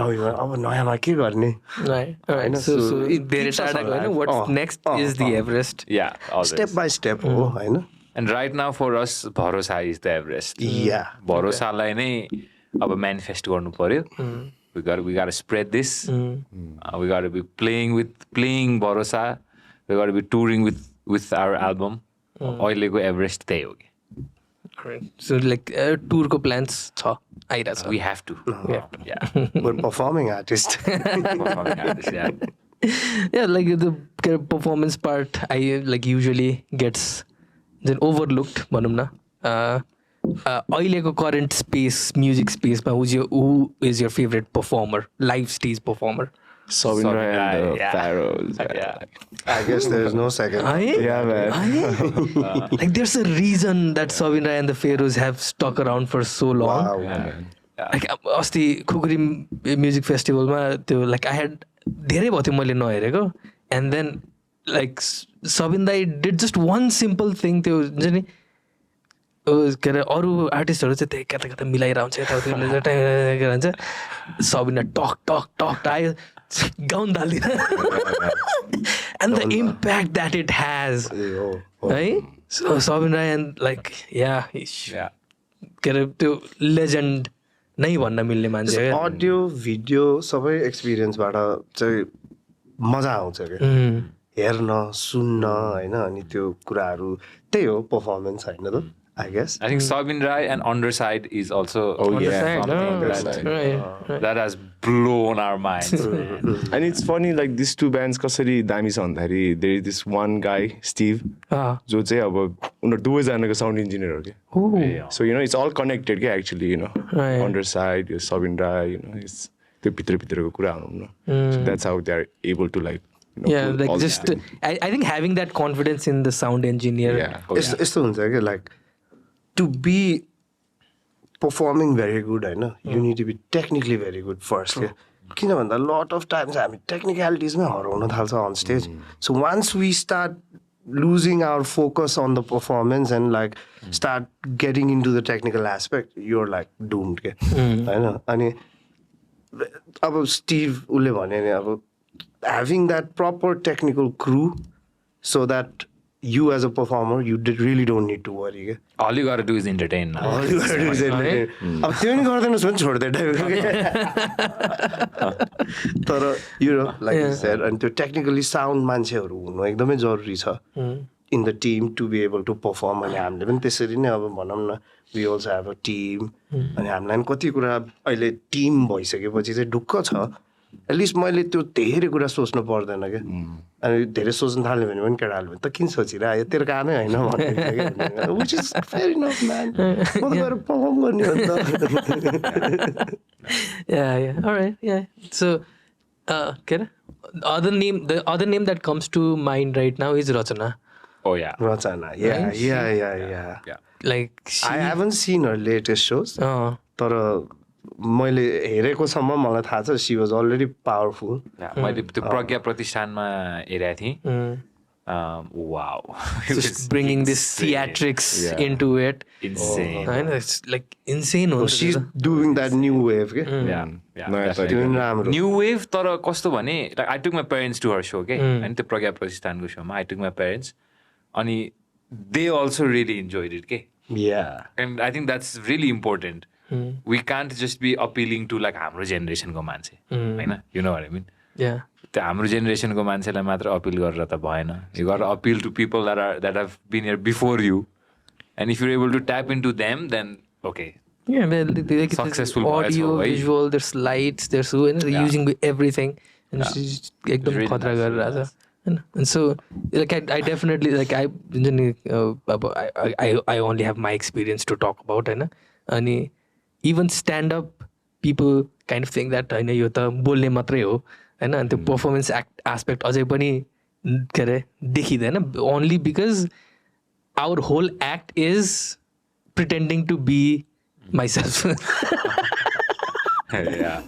अब नयाँमा के गर्ने. Right. होइन, So so it धेरै keeps us टाढा गएन. alive. What's next is the Everest. Yeah, always. Step by step हो होइन. And right now for us, Bharosa is the Everest. Yeah. Bharosaलाई नै अब manifest गर्नु पर्यो. We got to spread this. We got to be playing Bharosa. We got to be touring with our album. अहिलेको Everest त्यही हो कि. Right. So like tour ko plans छ आइरहेछ. We have to. Yeah. We're performing artists. Performing artists, yeah. Yeah, like the performance part I like usually gets then overlooked भनौँ न. अहिलेको current space, music space मा who is your favorite performer, live stage performer? Sabin Rai and the yeah. Pharaohs. Yeah. I guess there's no second. Yeah, man. Like there's a reason that Sabin Rai and the Pharaohs have stuck around for so long. Wow. Like अस्ति खुकुरी music फेस्टिभलमा त्यो like I had धेरै भयो थियो मैले नहेरेको and then like Sabin दाई did just one simple thing त्यो हुन्छ नि के अरे अरू आर्टिस्टहरू चाहिँ त्यही कता कता मिलाइरहन्छ यताउति के भन्छ सबिन टक टक टक आयो गाउन थाल्दिनँ and the impact that it has है Sabin Rai and like yeah के अरे त्यो लेजेन्ड नै भन्न मिल्ने मान्छे अडियो भिडियो सबै एक्सपिरियन्सबाट चाहिँ मजा आउँछ क्या हेर्न सुन्न होइन अनि त्यो कुराहरू त्यही हो पर्फर्मेन्स होइन त I guess. I think Sabin Rai and Underside is also something that has blown our minds. And it's funny, like these two bands, कसरी दामी छ भन्दाखेरि there is this one guy, Steve, जो चाहिँ अब उनीहरू दुवैजनाको साउन्ड इन्जिनियर हो क्या. So you know it's all connected क्या actually, you know. Underside, Sabin Rai, you know, it's त्यो भित्रको कुरा भनौँ न. So that's how they are able to like. Yeah, like just I think having that confidence in the sound engineer. यस्तो हुन्छ क्या like. To be performing very good, you need to be technically very good first. किन भन्दा lot of times हामी technicalities मै हराउन थाल्छ on stage. So once we start losing our focus on the performance and like start getting into the technical aspect, you're like doomed. होइन अनि अब Steve उसले भने नि अब having that proper technical crew so that you as a performer, you really don't need to worry. All you gotta do is entertain now. All you gotta do is entertain. अब त्यो नि गर्दैनस् भने छोड्दै तर you know, like you said, अनि त्यो technically sound मान्छेहरू हुनु एकदमै जरुरी छ in the team to be able to perform. अनि हामीले पनि त्यसरी नै अब भनौँ न we also have a team. अनि हामीलाई पनि कति कुरा अहिले टिम भइसकेपछि चाहिँ ढुक्क छ. एटलिस्ट मैले त्यो धेरै कुरा सोच्नु पर्दैन क्या अनि धेरै सोच्नु थाल्यो भने पनि केटाहरूले त किन सोचिरह्यो तेरो कामै होइन भन्ने which is fair enough man म त गएर पर्फर्म गर्ने हो नि त. Yeah, all right, yeah. So के अरे the other name that comes to mind right now is Rachana. Oh yeah. Rachana, yeah. Like I haven't seen her latest shows. तर मैले हेरेकोसम्म मलाई थाहा छ she was already powerful. मैले त्यो प्रज्ञा प्रतिष्ठानमा हेरेको थिएँ. Wow. Just bringing this theatrics into it. Insane. It's like insane. She's doing that new wave. Yeah. New wave तर कस्तो भने like I took my parents to her show के अनि त्यो प्रज्ञा प्रतिष्ठानको शोमा I took my parents अनि they also really enjoyed it के. Yeah. And I think that's really important. We can't just be appealing to like हाम्रो जेनेरेसनको मान्छे होइन, you know what I mean? Yeah. त्यो हाम्रो जेनेरेसनको मान्छेलाई मात्र अपिल गरेर त भएन. You got to appeal to people that have been here before you, and if you're able to tap into them, then okay. Yeah, well, like Successful audio, right? visual, there's lights, there's they're using everything, and she's एकदम really खतरा nice, गरेर आछ. And so like I definitely like I only have my experience to talk about, and even stand up people kind of think that यो त बोल्ने मात्रै हो हैन, अनि त्यो पर्फर्मेन्स एस्पेक्ट अझै पनि के अरे देखिँदैन, only because our whole act is pretending to be myself. Yeah.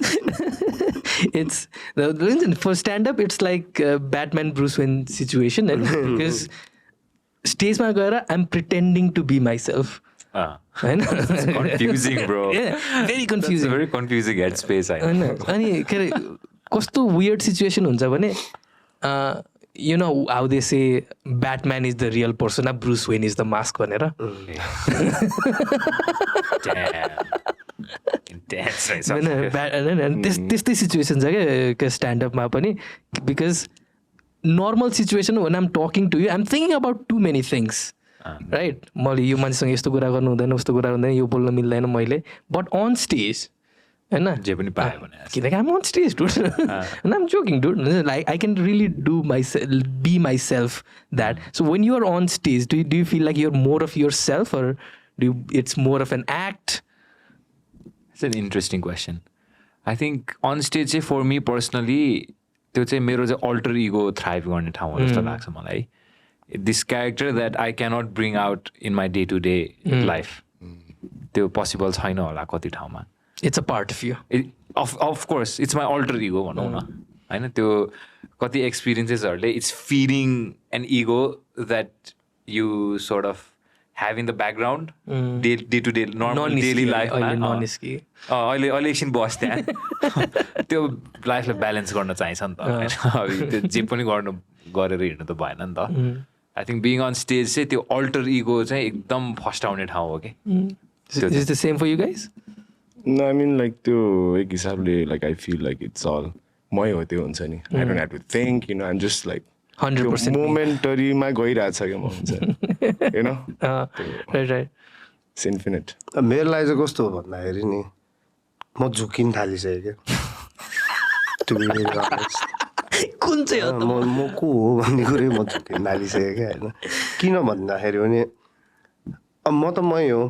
It's the reason for stand up, it's like Batman Bruce Wayne situation, because stage ma gaera I'm pretending to be myself. It's confusing, bro. Yeah, very confusing. It's a very confusing headspace. अनि के अरे कस्तो weird situation हुन्छ भने you know how they say Batman is the real persona, Bruce Wayne is the mask भनेर. Intense, right? त्यस्तै situation छ क्या स्ट्यान्डअपमा पनि, because normal situation when I'm talking to you I'm thinking about too many things, right? मैले यो मान्छेसँग यस्तो कुरा गर्नु हुँदैन, उस्तो कुरा हुँदैन, यो बोल्न मिल्दैन मैले, बट अन स्टेज हैन जे पनि पाए भने किनकि I'm on stage, dude. And I'm joking, dude. Like I can really be myself that. So when you are on stage, do you feel like you're more of yourself, or it's more of an act? It's an interesting question. I think on stage for me personally, त्यो चाहिँ मेरो चाहिँ alter ego thrive गर्ने ठाउँ हो जस्तो लाग्छ मलाई. This character that I cannot bring out in my day-to-day life. त्यो possible छैन होला कति ठाउँमा. It's a part of you. Of course, it's my alter ego भनौँ न हैन. त्यो कति experiences-हरुले it's feeding an ego that you sort of have in the background day to day normal daily life मा. अहिले एकछिन बस त्यहाँ त्यो लाइफलाई ब्यालेन्स गर्न चाहिन्छ नि त, त्यो जे पनि गरेर हिँड्नु त भएन नि त. I think being on stage चाहिँ त्यो अल्टर इगो चाहिँ एकदम फस्टाउने ठाउँ हो कि. Is it the same for you guys? No, I mean like त्यो एक हिसाबले like I feel like it's all मै हो त्यो हुन्छ नि. I don't have to think, you know, I'm just like 100% मोमेन्टरीमा गइरहेछ क्या म हुन्छ, you know. Right. It's infinite. मेरो लागि चाहिँ कस्तो हो भन्दाखेरि नि म झुकिन थालिसकेँ क्या. To be really honest. कुन चाहिँ हो म को हो भन्ने कुरै म झुकिन थालिसकेँ क्या होइन. किन भन्दाखेरि भने अब म त मै हो,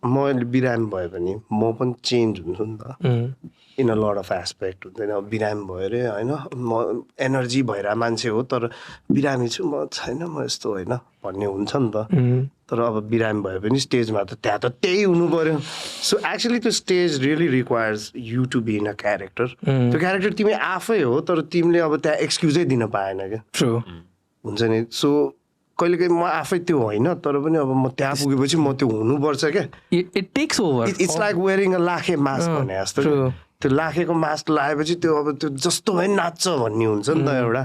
म अहिले बिरामी भयो भने म पनि चेन्ज हुन्छु नि त. In a lot of aspect हुन्छ नि. अब बिरामी भयो अरे होइन, म एनर्जी भएर मान्छे हो तर बिरामी छु म छैन म यस्तो होइन भन्ने हुन्छ नि त. तर अब बिरामी भयो भने स्टेजमा त त्यहाँ त त्यही हुनु पर्यो. सो एक्चुअली त्यो stage really requires you to be in a character. त्यो क्यारेक्टर तिमी आफै हो तर तिमीले अब त्यहाँ एक्सक्युजै दिन पाएन क्या. ट्रु हुन्छ नि. सो कहिलेकाहीँ म आफै त्यो होइन तर पनि अब म त्यहाँ पुगेपछि म त्यो हुनुपर्छ क्या. It takes over. It's like wearing a Lakhe mask भने जस्तो. त्यो लाखेको मास्क लगाएपछि त्यो अब त्यो जस्तो भयो नाच्छ भन्ने हुन्छ नि त एउटा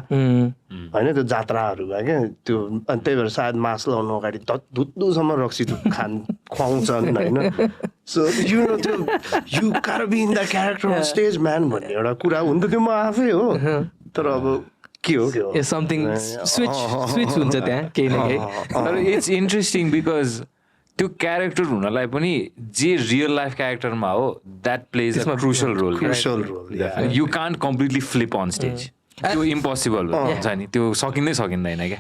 होइन. त्यो जात्राहरूमा क्या त्यो, अनि त्यही भएर सायद मास्क लगाउनु अगाडि धुत्तुसम्म रक्सी खुवाउँछन् होइन. सो यु नो त्यो you can be in the character on stage man भन्ने एउटा कुरा हुन त त्यो म आफै हो. तर अब के हो समथिङ स्विच हुन्छ त्यहाँ केही न केही. तर इट्स इन्ट्रेस्टिङ बिकज त्यो क्यारेक्टर हुनलाई पनि जे रियल लाइफ क्यारेक्टरमा हो that plays a crucial role. You can't completely flip on stage. त्यो इम्पोसिबल हुन्छ नि, त्यो सकिँदैन क्या.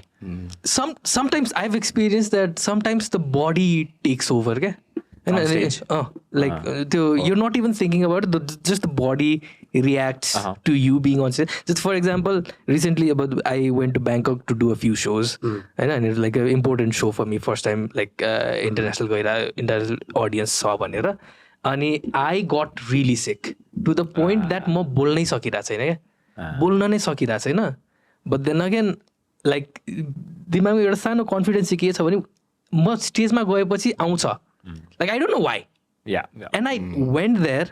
Sometimes I've experienced that sometimes the body takes over क्या. Like you're not even thinking about it, just the body reacts to you being on stage. Just for example, recently I went to Bangkok to do a few shows, and it was like an important show for me, first time like international audience saw भनेर. अनि I got really sick to the point that म बोल्नै सकिरहेको छैन क्या, बोल्न नै सकिरहेको छैन. But then again like दिमागमा एउटा सानो कन्फिडेन्स के छ भने म स्टेजमा गएपछि आउँछ. Like I don't know why. Yeah. And I went there.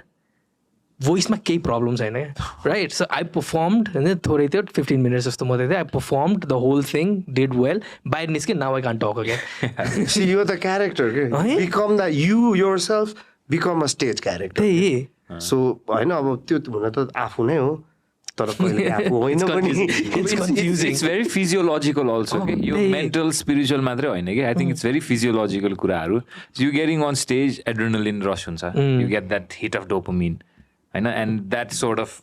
Voice ma केही problem छैन क्या, right? So I performed and then थोरै थियो 15 minutes जस्तो मात्रै थियो. I performed the whole thing, did well. बाहिर निस्के, now I can't talk again. See, you're the character. Okay? Become that you yourself become a stage character. त्यही So होइन अब त्यो हुन त आफू नै हो तर कहिले आएको होइन पनि इट्स भेरी फिजियोलोजिकल अल्सो कि यो मेन्टल स्पिरिचुअल मात्रै होइन कि I think it's very physiological कुराहरू you getting on stage adrenaline rush हुन्छ you get that hit of dopamine होइन एन्ड द्याट सोर्ट अफ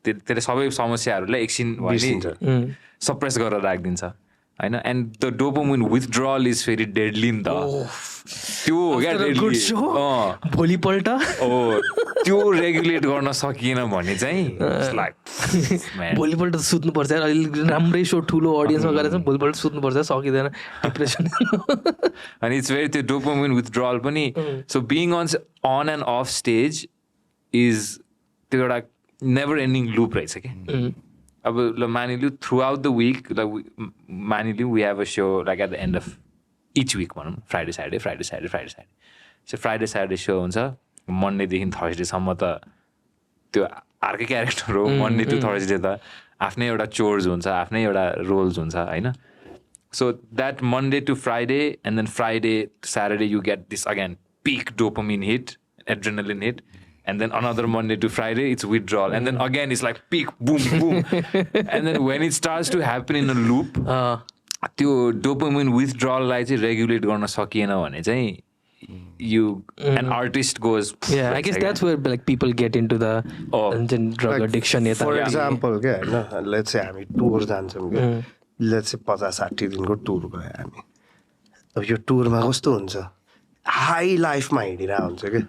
त्यसले सबै समस्याहरूलाई एकछिन सप्रेस गरेर राखिदिन्छ होइन and the dopamine withdrawal is फेरि डेडली नि त त्यो हो क्या डेडली भोलिपल्ट त्यो रेगुलेट गर्न सकिएन भने चाहिँ भोलिपल्ट सुत्नुपर्छ अहिले राम्रै सो ठुलो अडियन्समा गरेर चाहिँ भोलिपल्ट सुत्नुपर्छ सकिँदैन डिप्रेसन अनि इट्स भेरी त्यो डोपामिन विथड्रल पनि so being on end of stage is त्यो एउटा नेभर एन्डिङ लुप रहेछ कि अब ल मानिलिउँ थ्रु आउट द विक मानिलिउँ we have a so like at the end of each week भनौँ Friday Saturday so Friday Saturday so हुन्छ मन्डेदेखि थर्सडेसम्म त त्यो अर्कै क्यारेक्टर हो मन्डे टु थर्सडे त आफ्नै एउटा चोर्स हुन्छ आफ्नै एउटा रोल्स हुन्छ होइन so that Monday to Friday and then Friday Saturday you get this again peak dopamine hit adrenaline hit and then another Monday to Friday it's withdrawal and then again it's like peak boom and then when it starts to happen in a loop त्यो dopamine withdrawal लाई चाहिँ regulate गर्न सकिएन भने चाहिँ you an artist goes I guess that's where like people get into the drug like, addiction for example के हैन let's say हामी टुर जान्छौँ के let's say 50-60 दिनको टुर गयो हामी अब यो टुरमा कस्तो हुन्छ हाई लाइफमा हिँडिरहेको हुन्छ कि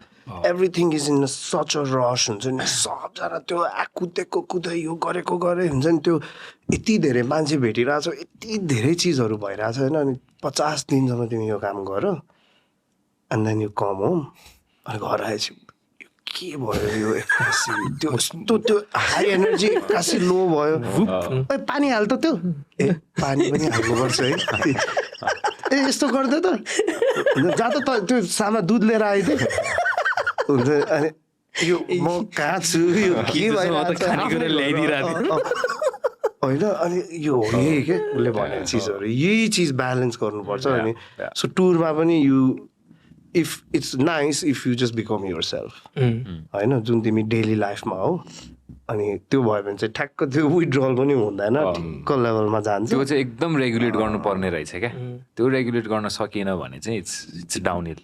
everything is in such a रस हुन्छ नि सबजना त्यो कुदेको कुदै यो गरेको गरे हुन्छ नि त्यो यति धेरै मान्छे भेटिरहेको छ यति धेरै चिजहरू भइरहेछ होइन अनि 50 दिनसम्म तिमी यो काम गर and then you come home अनि घर आएपछि के भयो यो एक्कासी त्यो हाई एनर्जी एक्कासी लो भयो पानी हाल त त्यो पानी पनि हाल्नुपर्छ है यस्तो गर्दै त जा त त्यो सामा दुध लिएर आइदिए हुन्छ अनि यो म कहाँ छु यो के भइरहेको होइन अनि यो हो यही के उसले भनेको चिजहरू यही चिज ब्यालेन्स गर्नुपर्छ अनि सो टुरमा पनि you if it's nice if you just become yourself होइन जुन तिमी डेली लाइफमा हो अनि त्यो भयो भने चाहिँ ठ्याक्क त्यो विथड्रल पनि हुँदैन ठिक्क लेभलमा जान्छ त्यो चाहिँ एकदम रेगुलेट गर्नुपर्ने रहेछ क्या त्यो रेगुलेट गर्न सकिएन भने चाहिँ it's down hill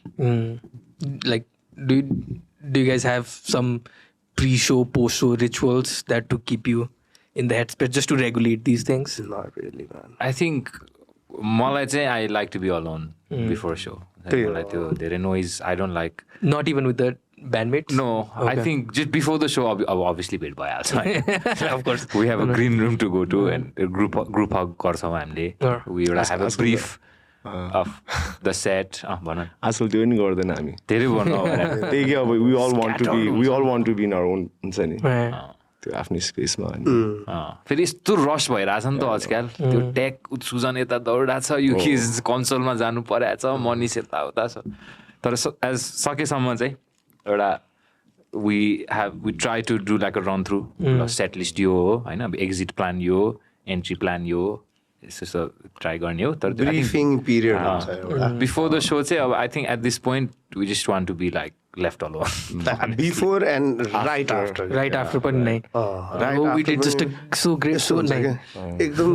like do you guys have some pre-show post-show rituals that to keep you in the headspace just to regulate these things? Not really, man. I think मलाई चाहिँ I like to be alone before show. मलाई त्यो धेरै noise I don't like. Not even with the bandmates? No, okay. I think just before the show obviously भेट भइहाल्छ. Of course. We have a green room to go to and group hug गर्छौँ हामीले. We will have a brief of the set भन आजकल त्यो पनि गर्दैन हामी धेरै भन्नु त्यही कि अब we all want to be in our own हुन्छ नि त्यो आफ्नै स्पेसमा फेरि यस्तो रस भइरहेछ नि त आजकल त्यो टेक सुजन यता दौडा छ यो किज कन्सोलमा जानु परेछ मनिस यताउता छ तर एज सकेसम्म चाहिँ एउटा we try to do like a run through set list यो हो होइन अब एक्जिट प्लान यो एन्ट्री प्लान यो यस्तो ट्राई गर्ने हो तर ब्रिफिङ पिरियड हुन्छ एउटा बिफोर द सो चाहिँ अब I think at this point we just want to be like left alone before and right after पनि नै we did just so great show एकदम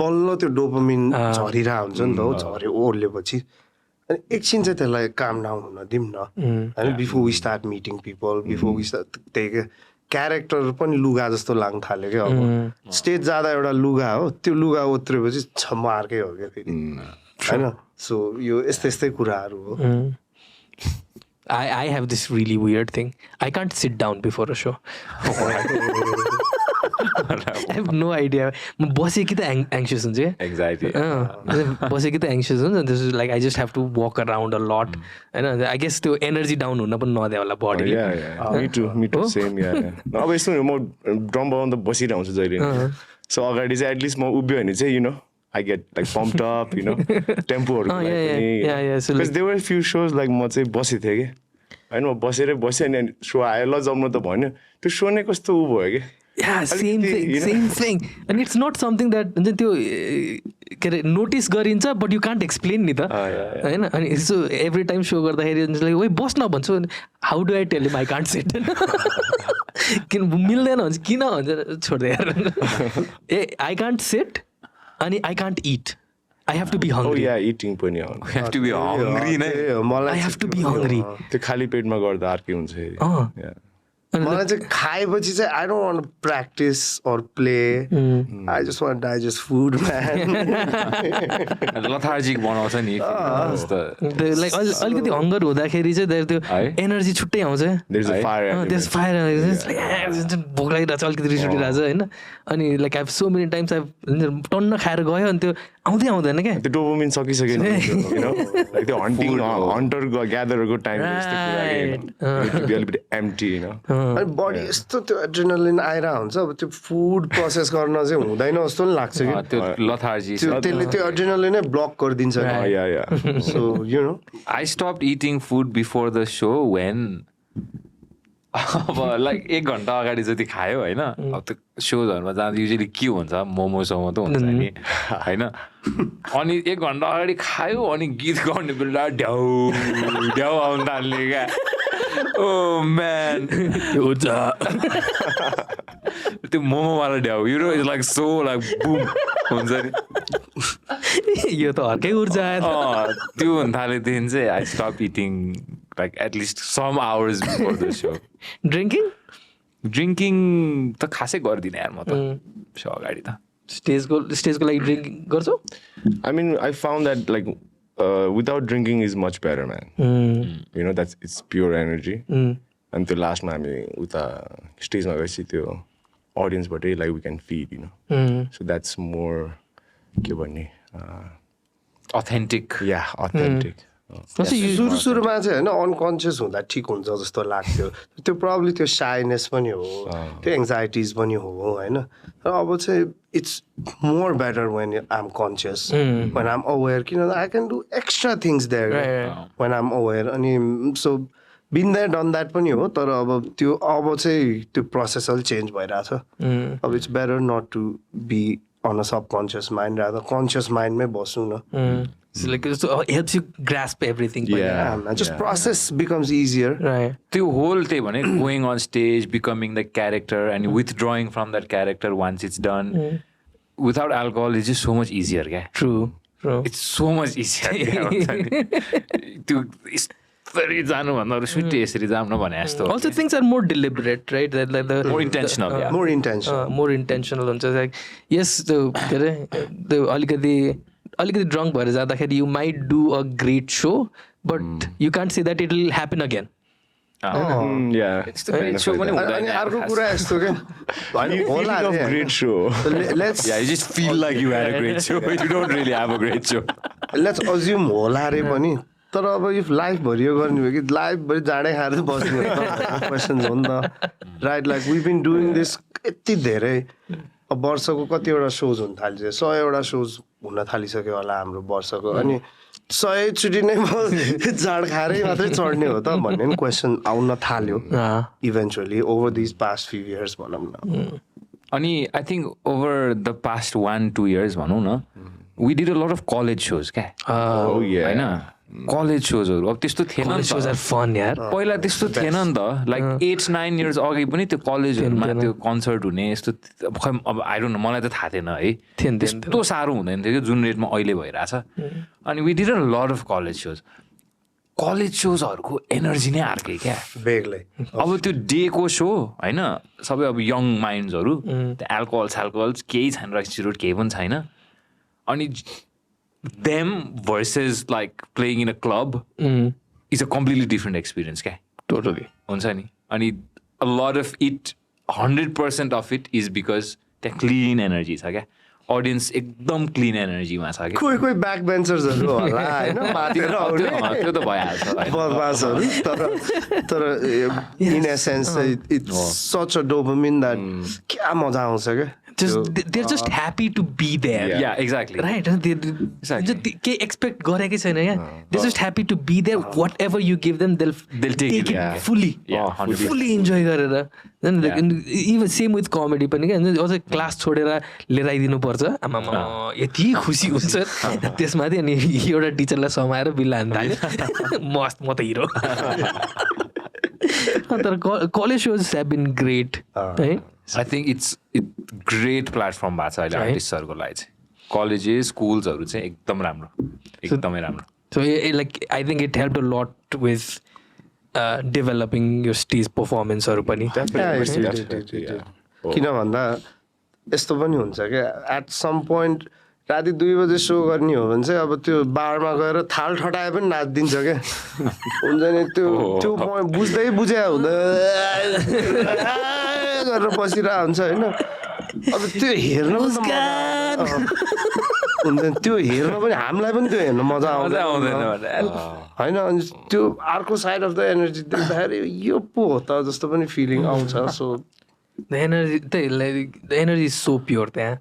बल्ल त्यो डोपामिन झरिरहेको हुन्छ नि त हो झऱ्यो ओर्लेपछि अनि एकछिन चाहिँ त्यसलाई काम डाउन हुन दिउँ न होइन before we start meeting people before we start त्यही क्यारेक्टर पनि लुगा जस्तो लाग्न थाल्यो क्या अब स्टेज जाँदा एउटा लुगा हो त्यो लुगा ओत्रेपछि छम्म अर्कै हो क्या फेरि होइन सो यो यस्तै कुराहरू हो I have this really weird thing. I can't sit down before a show. I have no idea. म बसेँ कि त anxious हुन्छ Anxiety. बसेँ कि त anxious हुन्छ this is like I just have to walk around a lot होइन I guess त्यो energy down हुन पनि नदियो होला बडीले me too same अब यस्तो म ड्रम बजाउँदा बसिरहन्छु जहिले सो अगाडि चाहिँ एटलिस्ट म उभियो भने चाहिँ you know I get like pumped up, you know, टेम्पोहरुको लागि so because there were a few shows like म चाहिँ बसेँ थिएँ के हैन म बसेँ अनि सो आयो ल जम्नु त भन्यो त्यो सो नै कस्तो उ भयो के Yeah, same thing. And it's not something that त्यो के अरे नोटिस गरिन्छ बट यु कान्ट एक्सप्लेन नि त होइन अनि यसो एभ्री टाइम सो गर्दाखेरि लाइक ओइ बस्न भन्छु how do I tell him I can't sit किन मिल्दैन भन्छ किन भन्छ छोड्दै यार ए आई कान्ट सिट अनि I can't eat I have to be Oh hungry yeah, eating पनि हो. You have to be hungry नै. I have to be hungry त्यो खाली पेटमा गर्दा अर्कै हुन्छ फेरि. Yeah. मलाई चाहिँ खाएपछि चाहिँ I don't want practice or play I just want digest food man lethargic बनाउँछ नि लाइक अलिकति हङ्गर हुँदाखेरि चाहिँ त्यो एनर्जी छुट्टै आउँछ There's a fire element. त्यस फायर भोक लागिरहेको छ अलिकति रिस उठिरहेको छ होइन अनि like I so many times टन्न खाएर गयो अनि त्यो आउँदै आउँदैन क्या त्यो डोपामिन सकिसक्यो नि you know, like त्यो हन्टिङ हन्टर ग्यादरको टाइम अलिकति एम्टी you know. अनि बडी यस्तो त्यो एड्रेनलिन आइरहेको हुन्छ अब त्यो फुड प्रोसेस गर्न चाहिँ हुँदैन जस्तो नि लाग्छ कि त्यो लथार्जी त्यसले त्यो एड्रेनलिन नै ब्लक गरिदिन्छ Yeah. So you no I stopped eating food before the show when अब लाइक 1 घन्टा अगाडि जति खायो होइन अब त्यो सोजहरूमा जाँदा युजली के हुन्छ मोमोसोमो त हुन्छ नि होइन अनि 1 घन्टा अगाडि खायो अनि गीत गाउने बेला ढ्याउ ढ्याउ आउनु थाल्ने क्या ओ म्यान त्यो मोमोवाला ढ्याउ you know is like so like boom हुन्छ नि यो त अर्कै ऊर्जा आयो त्यो हुन थालेदेखि चाहिँ I stop eating like at least some hours before the show drinking त खासै गर्दिनँ यार म त सो अगाडि त स्टेजको लागि ड्रिङ्किङ गर्छौ I mean, I found that like without drinking is much better, man. You know, it's pure energy. And the last time with the stage ma gaisi त्यो audience but like we can feed, you know. So that's more के भन्ने authentic yeah, authentic. सुरुमा चाहिँ होइन unconscious हुँदा ठिक हुन्छ जस्तो लाग्थ्यो त्यो प्रब्लम त्यो साइनेस पनि हो त्यो एङ्जाइटिज पनि हो होइन र अब चाहिँ it's more better when I am conscious when I am aware किन I can do extra things there when I am aware अनि so been that done that पनि हो तर अब त्यो अब चाहिँ त्यो प्रोसेस अलिक चेन्ज भइरहेछ अब it's better not to be on a subconscious mind rather conscious माइन्डमै बस्नु न So like it helps you grasp everything. Yeah. Just process becomes easier. Right. त्यो होल त्यही भने going on stage, becoming the character and withdrawing from that character once it's done. Without alcohol, it's just so much easier. Yeah? True. It's so much easier. त्यो यसरी जानुभन्दा अरू सुट्टी यसरी जानु भने जस्तो Also things are more deliberate, right? Like the more intentional. Yeah. More intentional. More intentional हुन्छ like yes the अलिकति ड्रङ्क भएर जाँदाखेरि you might do a great show but you can't say that it will happen again. Yeah. It's the great show पनि हुँदैन. अनि अर्को कुरा यस्तो के होला Speaking of great show. Let's Yeah, you just feel like you had a great show, but you don't really have a great show. Let's assume होला रे पनि तर अब इफ लाइफभरि यो गर्ने भयो कि लाइफभरि जाँडै खाएर बस्ने क्वेसन्स हो नि त right like we been doing this यति धेरै अब वर्षको कतिवटा सोज हुन थालिसक्यो 100वटा सोज हुन थालिसक्यो होला हाम्रो वर्षको अनि 100चोटि नै म जाँड खाएरै मात्रै चढ्ने हो त भन्ने पनि क्वेसन आउन थाल्यो eventually over this past few years भनौँ न अनि I think over the past 1-2 years भनौँ न we did a lot of college shows क्या Oh yeah. होइन कलेज सोजहरू अब त्यस्तो थिएन नि shows are fun यार पहिला त्यस्तो थिएन नि त लाइक 8-9 years अघि पनि त्यो कलेजहरूमा त्यो कन्सर्ट हुने यस्तो अब आई डोन्ट नो मलाई त थाहा थिएन है त्यस्तो साह्रो हुँदैन थियो कि जुन रेटमा अहिले भइरहेछ अनि we did a lot of college सोजहरूको एनर्जी नै अर्कै क्या बेग्लै अब त्यो डेको सो होइन सबै अब यङ माइन्ड्सहरू त्यो एल्कोहल केही छैन रक्सी केही पनि छैन अनि them versus like playing in a club is a completely different experience क्या totally हुन्छ नि अनि a lot of it 100% of it is because त्यहाँ clean energy छ क्या audience एकदम clean energy मा छ क्या कोही ब्याक बेन्चर्सहरू होला होइन माथेर आउने त्यो त भइहाल्छ बदमासहरू तर in essence it's such a dopamine that क्या मजा आउँछ क्या they're just happy to be there. Yeah, exactly. Right? They expect गरेकै छैन क्या they're just happy to be there. Whatever you give them, they'll take it fully. Yeah, fully enjoy गरेर. Then even same with comedy पनि क्या अझै class छोडेर लिएर आइदिनु पर्छ आमामा यति खुसी हुन्छ त्यसमाथि अनि एउटा टिचरलाई समाएर बिल हान्न थाल्यो मस्त म त हिरो तर college shows have been great है I think it's great platform भएको छ अहिले आर्टिस्टहरूको लागि चाहिँ कलेजेस स्कुल्सहरू चाहिँ एकदम राम्रो एकदमै राम्रो So like I think it helped a lot with developing your stage performance हरू पनि किन भन्दा यस्तो पनि हुन्छ क्या एट सम पोइन्ट राति 2 बजे सो गर्ने हो भने चाहिँ अब त्यो बारमा गएर थाल ठटाए पनि नाचिदिन्छ क्या हुन्छ नि त्यो पोइन्ट बुझ्या हुँदा गरेर बसिरहेको हुन्छ होइन अब त्यो हेर्न त्यो हेर्न पनि हामीलाई पनि त्यो हेर्न मजा आउँदैन होइन अनि त्यो अर्को साइड अफ द एनर्जी देख्दाखेरि यो पो हो त जस्तो पनि फिलिङ आउँछ so the energy is so pure there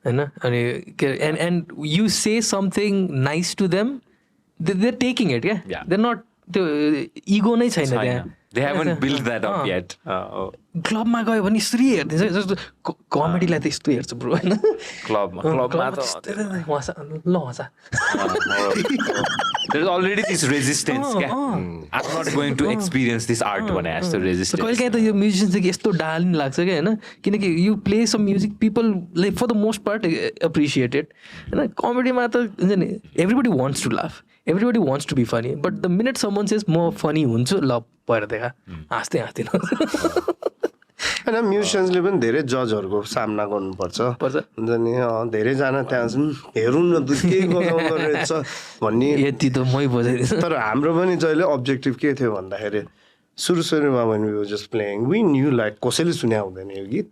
होइन अनि and you say something nice to them they're taking it yeah they're not त्यो इगो नै छैन त्यहाँ they haven't built that up yet क्लबमा गयो भने यस्तरी हेर्दैछ जस्तो कमेडीलाई त यस्तो हेर्छ ब्रो होइन क्लबमा there's already this resistance I'm not going to experience this art भने जस्तो resistance कहिले काहीँ त यो म्युजिसियन चाहिँ यस्तो डालिन लाग्छ क्या होइन किनकि you play some music people like for the most part appreciate it होइन कमेडीमा त हुन्छ नि everybody wants to laugh everybody wants to be funny but the minute someone says म फनी हुन्छु ल भएर देखा हाँस्दै होइन म्युजिसियन्सले पनि धेरै जजहरूको सामना गर्नुपर्छ हुन्छ नि धेरैजना त्यहाँ छन् हेरौँ न केही गराउँदो रहेछ भन्ने यति त मै बजाइदिन्छु तर हाम्रो पनि जहिले अब्जेक्टिभ के थियो भन्दाखेरि सुरुमा when we were just playing we knew like कसैले सुने हुँदैन यो गीत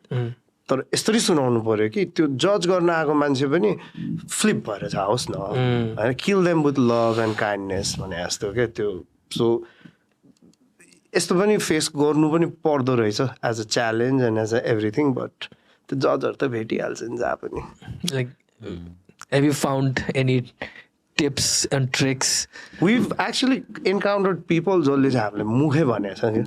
तर यस्तरी सुनाउनु पर्यो कि त्यो जज गर्न आएको मान्छे पनि फ्लिप भएर जाओस् न होइन kill them with love and kindness भने जस्तो क्या त्यो सो यस्तो पनि फेस गर्नु पनि पर्दो रहेछ as a challenge and as a everything but त्यो जजहरू त भेटिहाल्छ नि जहाँ पनि like have you found any tips and tricks we've actually encountered people जसले चाहिँ हामीले मुखै भनेको छ कि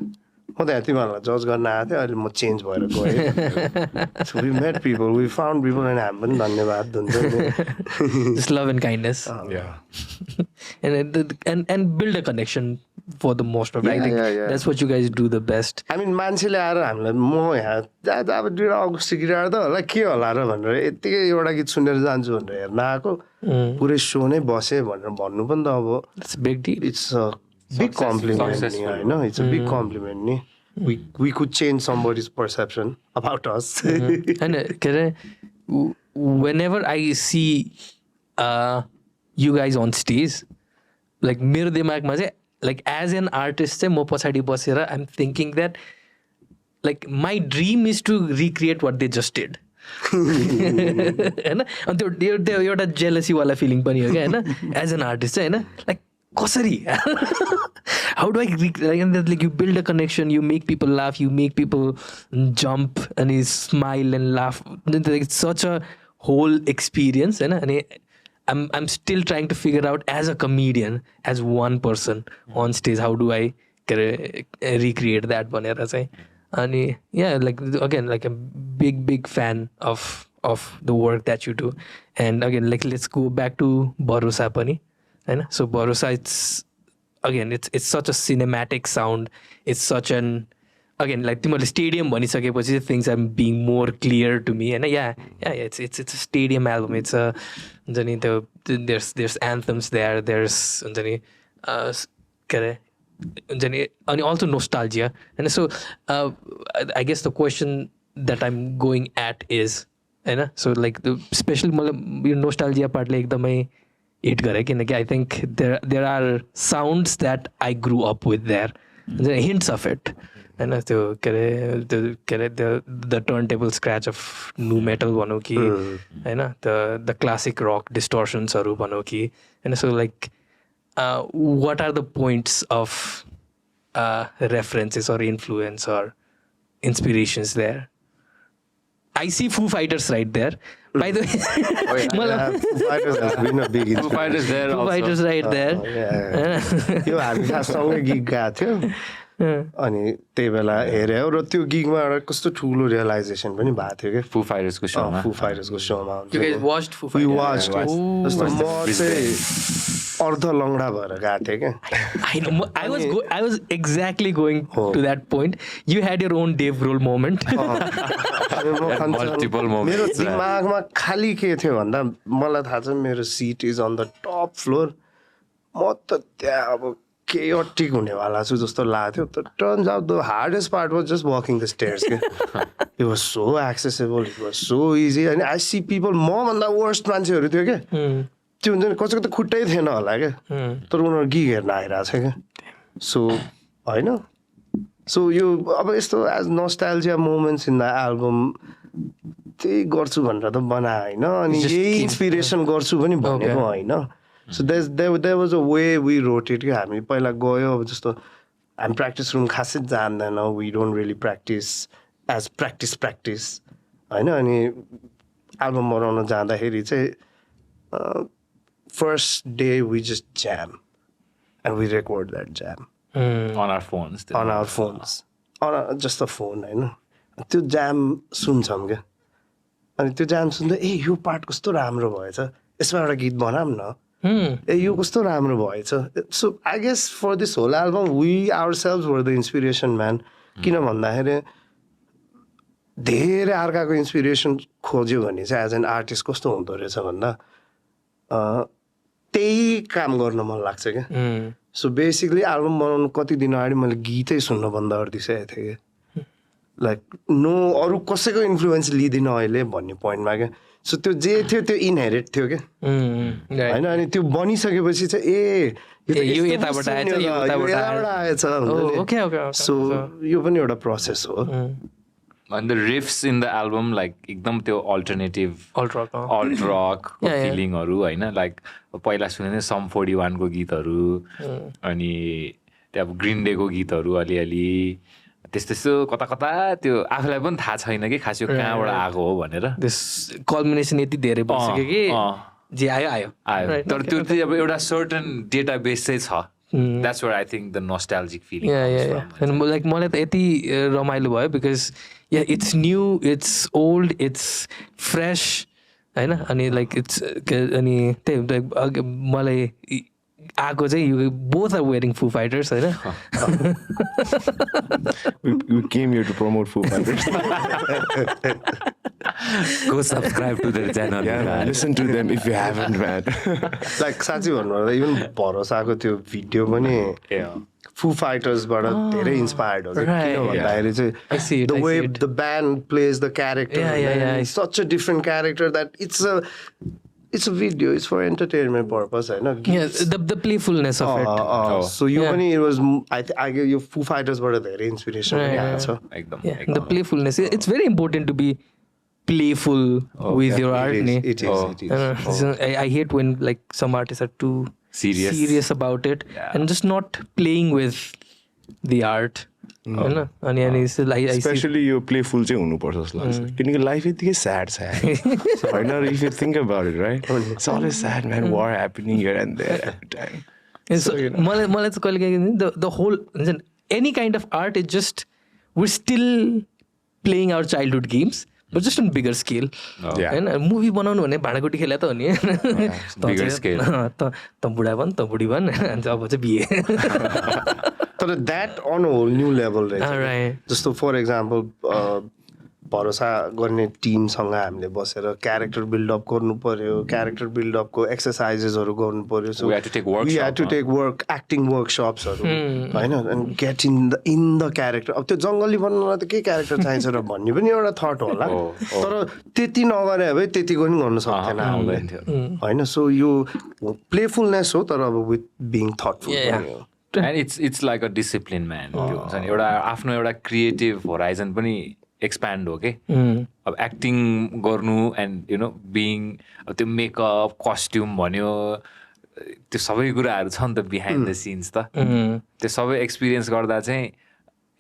म त यहाँ तिमीहरूलाई जज गर्न आएको थिएँ अहिले म चेन्ज भएर गएँ so we met people we found people and हामी पनि धन्यवाद हुन्छ just love and kindness and build a connection for the most of it. I think that's what you guys do the best. I mean मान्छेले आएर हामीलाई म यहाँ अब 2 अगस्त गिटार त होला के होला र भनेर यतिकै एउटा गीत सुनेर जान्छु भनेर हेर्न आएको पुरै सो नै बसेँ भनेर भन्नु पनि त अब It's a big deal. It's a big compliment नि होइन it's a big compliment नि we could change somebody's perception about us And whenever I see you guys on stage like मेरो दिमागमा चाहिँ like as an artist चाहिँ म पछाडि बसेर I'm thinking that like my dream is to recreate what they just did होइन अनि त्यो एउटा जेलसी वाला फिलिङ पनि हो क्या होइन एज एन आर्टिस्ट चाहिँ होइन लाइक कसरी how do I like you build a connection you make people laugh you make people jump अनि smile and laugh it's such a whole experience होइन अनि I'm still trying to figure out as a comedian, as one person on stage, how do I recreate that भनेर चाहिँ अनि yeah like again like a big fan of the work that you do and again like let's go back to Bharosa पनि होइन so Bharosa it's such a cinematic sound it's such an again like तिमीहरूले stadium भनिसकेपछि things are being more clear to me and yeah it's a stadium album it's a हुन्छ नि त्यो there's anthems there's हुन्छ नि के अरे हुन्छ नि अनि also nostalgia and so I guess the question that I'm going at is होइन so like the special मतलब यो nostalgia पार्टले एकदमै हिट गरे किनकि I think there are sounds that I grew up with there hints of it होइन त्यो के अरे the turn table scratch of new metal भनौँ कि होइन द क्लासिक रक डिस्टोर्सन्सहरू भनौँ कि होइन so like what are the points of references or influence or inspirations there I see Foo Fighters right there by the Fighters right there यो हामी सँगै गीत गाएको थियो अनि त्यही बेला हेऱ्यो र त्यो गिगमा एउटा कस्तो ठुलो रियलाइजेसन पनि भएको थियो क्या फू फाइटर्सको शोमा जस्तो म चाहिँ अर्ध लङ्गडा भएर गएको थिएँ क्या I know. I was exactly going to that point. You had your own Dave Grohl moment. Multiple moments. मेरो दिमागमा खालि के थियो भन्दा मलाई थाहा छ मेरो seat is on the top floor म त त्यहाँ अब chaotic हुनेवाला छु जस्तो लाग्थ्यो तर turns out the hardest part was just walking the stairs के it was so accessible it was so easy अनि आई सी पिपल मभन्दा वर्स्ट मान्छेहरू थियो क्या त्यो हुन्छ नि कसैको त खुट्टै थिएन होला क्या तर उनीहरू गीत हेर्न आइरहेको छ क्या सो होइन सो यो अब यस्तो as nostalgia moments in the album त्यही गर्छु भनेर त बनाए होइन अनि यही इन्सपिरेसन गर्छु पनि भनेको होइन so there was a way we wrote कि हामी पहिला गयो अब जस्तो हामी प्र्याक्टिस रुम खासै जान्दैन we don't really practice as practice होइन अनि एल्बम बनाउन जाँदाखेरि चाहिँ first day we just jam and we record that jam On our phones. Just a phone होइन त्यो ज्याम सुन्छौँ क्या अनि त्यो ज्याम सुन्दा ए यो पार्ट कस्तो राम्रो भएछ यसमा एउटा गीत बनाऊँ न ए यो कस्तो राम्रो भएछ so I guess for this whole album we ourselves were the inspiration man किन भन्दाखेरि धेरै अर्काको इन्सपिरेसन खोज्यो भने चाहिँ एज एन आर्टिस्ट कस्तो हुँदो रहेछ भन्दा त्यही काम गर्न मन लाग्छ क्या सो बेसिकली एल्बम बनाउनु कति दिन अगाडि मैले गीतै सुन्न बन्द गरिदिइसकेको थिएँ क्या लाइक नो अरू कसैको इन्फ्लुएन्स लिँदिनँ अहिले भन्ने पोइन्टमा क्या सो त्यो जे थियो त्यो इनहेरिट थियो क्या होइन अनि त्यो बनिसकेपछि चाहिँ यो यताबाट आएछ सो यो पनि एउटा प्रोसेस हो And the riffs in the album, like एकदम त्यो alternative alt rock फिलिङहरू होइन लाइक पहिला सुने सम 41 को गीतहरू अनि त्यो अब ग्रिन डेको गीतहरू अलिअलि त्यस्तो कता कता त्यो आफूलाई पनि थाहा छैन कि खास यो कहाँबाट आएको हो भनेर कल्मिनेसन यति धेरै भइसक्यो कि जे आयो तर त्यो चाहिँ अब एउटा सर्टन डेटाबेस चाहिँ छ that's where I think the nostalgic feeling like मलाई त यति रमाइलो भयो because it's new it's old it's fresh होइन अनि लाइक इट्स अनि त्यही मलाई आएको चाहिँ you both are wearing Foo Fighters होइन We came here to promote Foo Fighters. Go subscribe to their channel. Yeah, man. Listen to them if you haven't, man. Like साँच्ची भन्नुपर्दा इभन भरोसाको त्यो video पनि फू फाइटर्सबाट धेरै इन्सपायर्ड हो किन भन्दाखेरि चाहिँ the way the band plays the character such a different character that it's a video, it's for entertainment purpose, होइन the playfulness of it. So you पनि it was I give you Foo Fighters बाट धेरै inspiration पनि आएको छ एकदम the playfulness it's very important to be playful with your art. It is. I hate when like some artists are too serious about it and just not playing with the art. अनि specially यो playful चाहिँ हुनुपर्छ जस्तो लाग्छ किनकि life यतिकै sad छ होइन if you think about it right it's always sad man war happening here and there every time मलाई चाहिँ कहिले काहीँ द होल हुन्छ नि any kind of art is just we still playing our childhood games but just on bigger scale होइन movie बनाउनु भने भाँडाकुटी खेला त हो नि त बुढा भन् त बुढी भन् अब चाहिँ बिहे तर that on whole new level रहेछ जस्तो फर इक्जाम्पल भरोसा गर्ने टिमसँग हामीले बसेर क्यारेक्टर बिल्डअप गर्नु पर्यो क्यारेक्टर बिल्डअपको एक्सर्साइजेसहरू गर्नु पर्यो so we had to take work acting वर्कसप्सहरू होइन and get in the character अब त्यो जङ्गली बन्नलाई त के क्यारेक्टर चाहिन्छ र भन्ने पनि एउटा थट होला तर त्यति नगरे भए त्यतिको पनि गर्नु सक्दैन होइन सो यो प्लेफुलनेस हो तर अब विथ बिङ थटफुल पनि हो and it's like a discipline man त्यो हुन्छ नि एउटा आफ्नो एउटा क्रिएटिभ होराइजन पनि एक्सप्यान्ड हो कि अब एक्टिङ गर्नु एन्ड यु नो बिङ अब त्यो मेकअप कस्ट्युम भन्यो त्यो सबै कुराहरू छ नि त बिहाइन्ड द सिन्स त त्यो सबै एक्सपिरियन्स गर्दा चाहिँ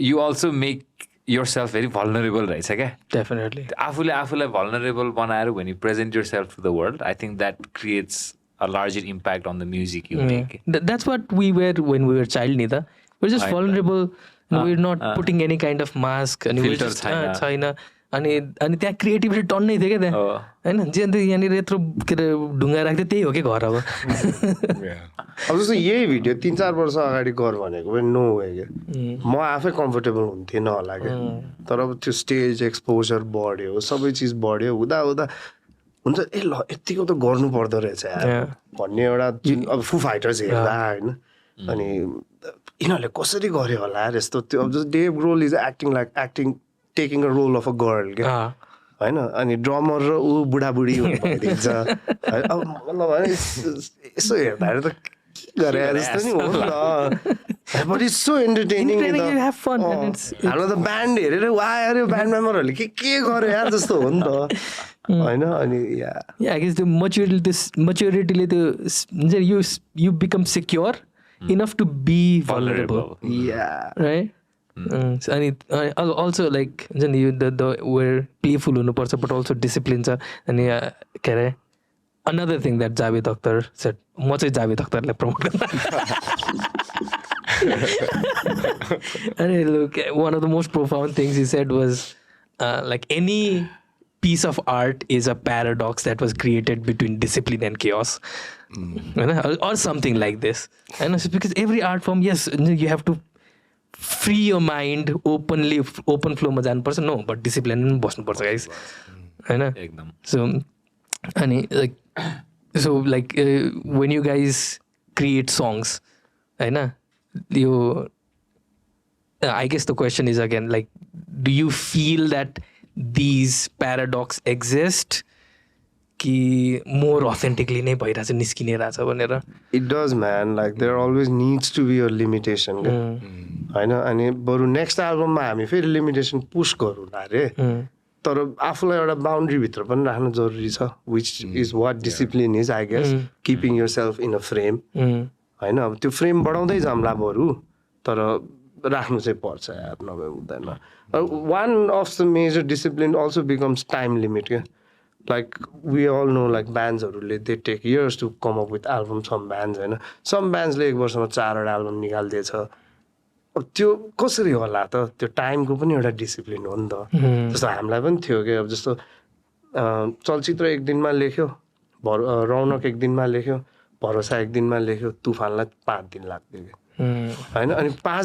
you also make your self very vulnerable रहेछ क्या डेफिनेटली आफूलाई भल्नरेबल बनाएर when you present yourself to the world I think that creates a larger impact on the music you make. That's what we were when we were child, Nida. We're just vulnerable. We're not putting any kind of mask. And we're just China. अनि त्यहाँ creativity टन्नै थियो क्या त्यहाँ होइन जे अन्त यहाँनिर यत्रो के अरे ढुङ्गा राख्थ्यो त्यही हो कि घर अब अब जस्तो यही भिडियो 3-4 वर्ष अगाडि गर भनेको पनि नो वे क्या म आफै कम्फर्टेबल हुन्थेन होला क्या तर अब त्यो स्टेज एक्सपोजर बढ्यो सबै चिज बढ्यो हुँदा हुन्छ ए ल यतिको त गर्नु पर्दो रहेछ यार भन्ने एउटा अब फु फाइटर्स हेर्दा होइन अनि यिनीहरूले कसरी गर्यो होला यार यस्तो त्यो अब जस्तो Dave Grohl is acting taking a role of a girl क्या होइन अनि ड्रमर र ऊ बुढाबुढी भइदिन्छ अब मतलब होइन यसो हेर्दाखेरि त के गरे जस्तो नि हो नि त बट इट्स सो एन्टरटेनिङ हाम्रो त ब्यान्ड हेरेर वा यार यो ब्यान्ड मेम्बरहरूले के गर्यो यार जस्तो हो नि त होइन अनि आई गेस त्यो मच्योरिटीले त्यो हुन्छ you become secure enough to be vulnerable right अनि अल्सो लाइक हुन्छ नि यो द वेयर प्लेफुल हुनुपर्छ बट अल्सो डिसिप्लिन छ अनि के अरे another thing that Javed Akhtar said म चाहिँ जावेद अख्तरलाई प्रमोट गर्छु अनि look one of the most profound things he said was like any piece of art is a paradox that was created between discipline and chaos or something like this and because every art form yes you have to free your mind open flow ma janu parcha no but discipline ma basnu parcha guys haina ekdam so when you guys create songs haina you I guess the question is again like do you feel that these paradox exist कि more authentically नै भइरहेछ निस्किने रहेछ भनेर it does man like there always needs to be a limitation होइन अनि बरु next एल्बममा हामी फेरि लिमिटेसन पुश गरौँला अरे तर आफूलाई एउटा बााउन्ड्री भित्र पनि राख्नु जरुरी छ which is what discipline is I guess keeping yourself in a frame होइन अब त्यो फ्रेम बढाउँदै जाम्ला बरु तर राख्नु चाहिँ पर्छ यार नभए हुँदैन one of the major discipline also becomes time limit क्या like we all know like ब्यान्ड्सहरूले they take years to come up with album some bands होइन सम ब्यान्ड्सले 1 वर्षमा 4वटा एल्बम निकालिदिएछ अब त्यो कसरी होला त त्यो टाइमको पनि एउटा डिसिप्लिन हो नि त जस्तो हामीलाई पनि थियो कि अब जस्तो चलचित्र 1 दिनमा लेख्यो रौनक 1 दिनमा लेख्यो भरोसा 1 दिनमा लेख्यो तुफानलाई 5 दिन लाग्थ्यो कि होइन अनि 5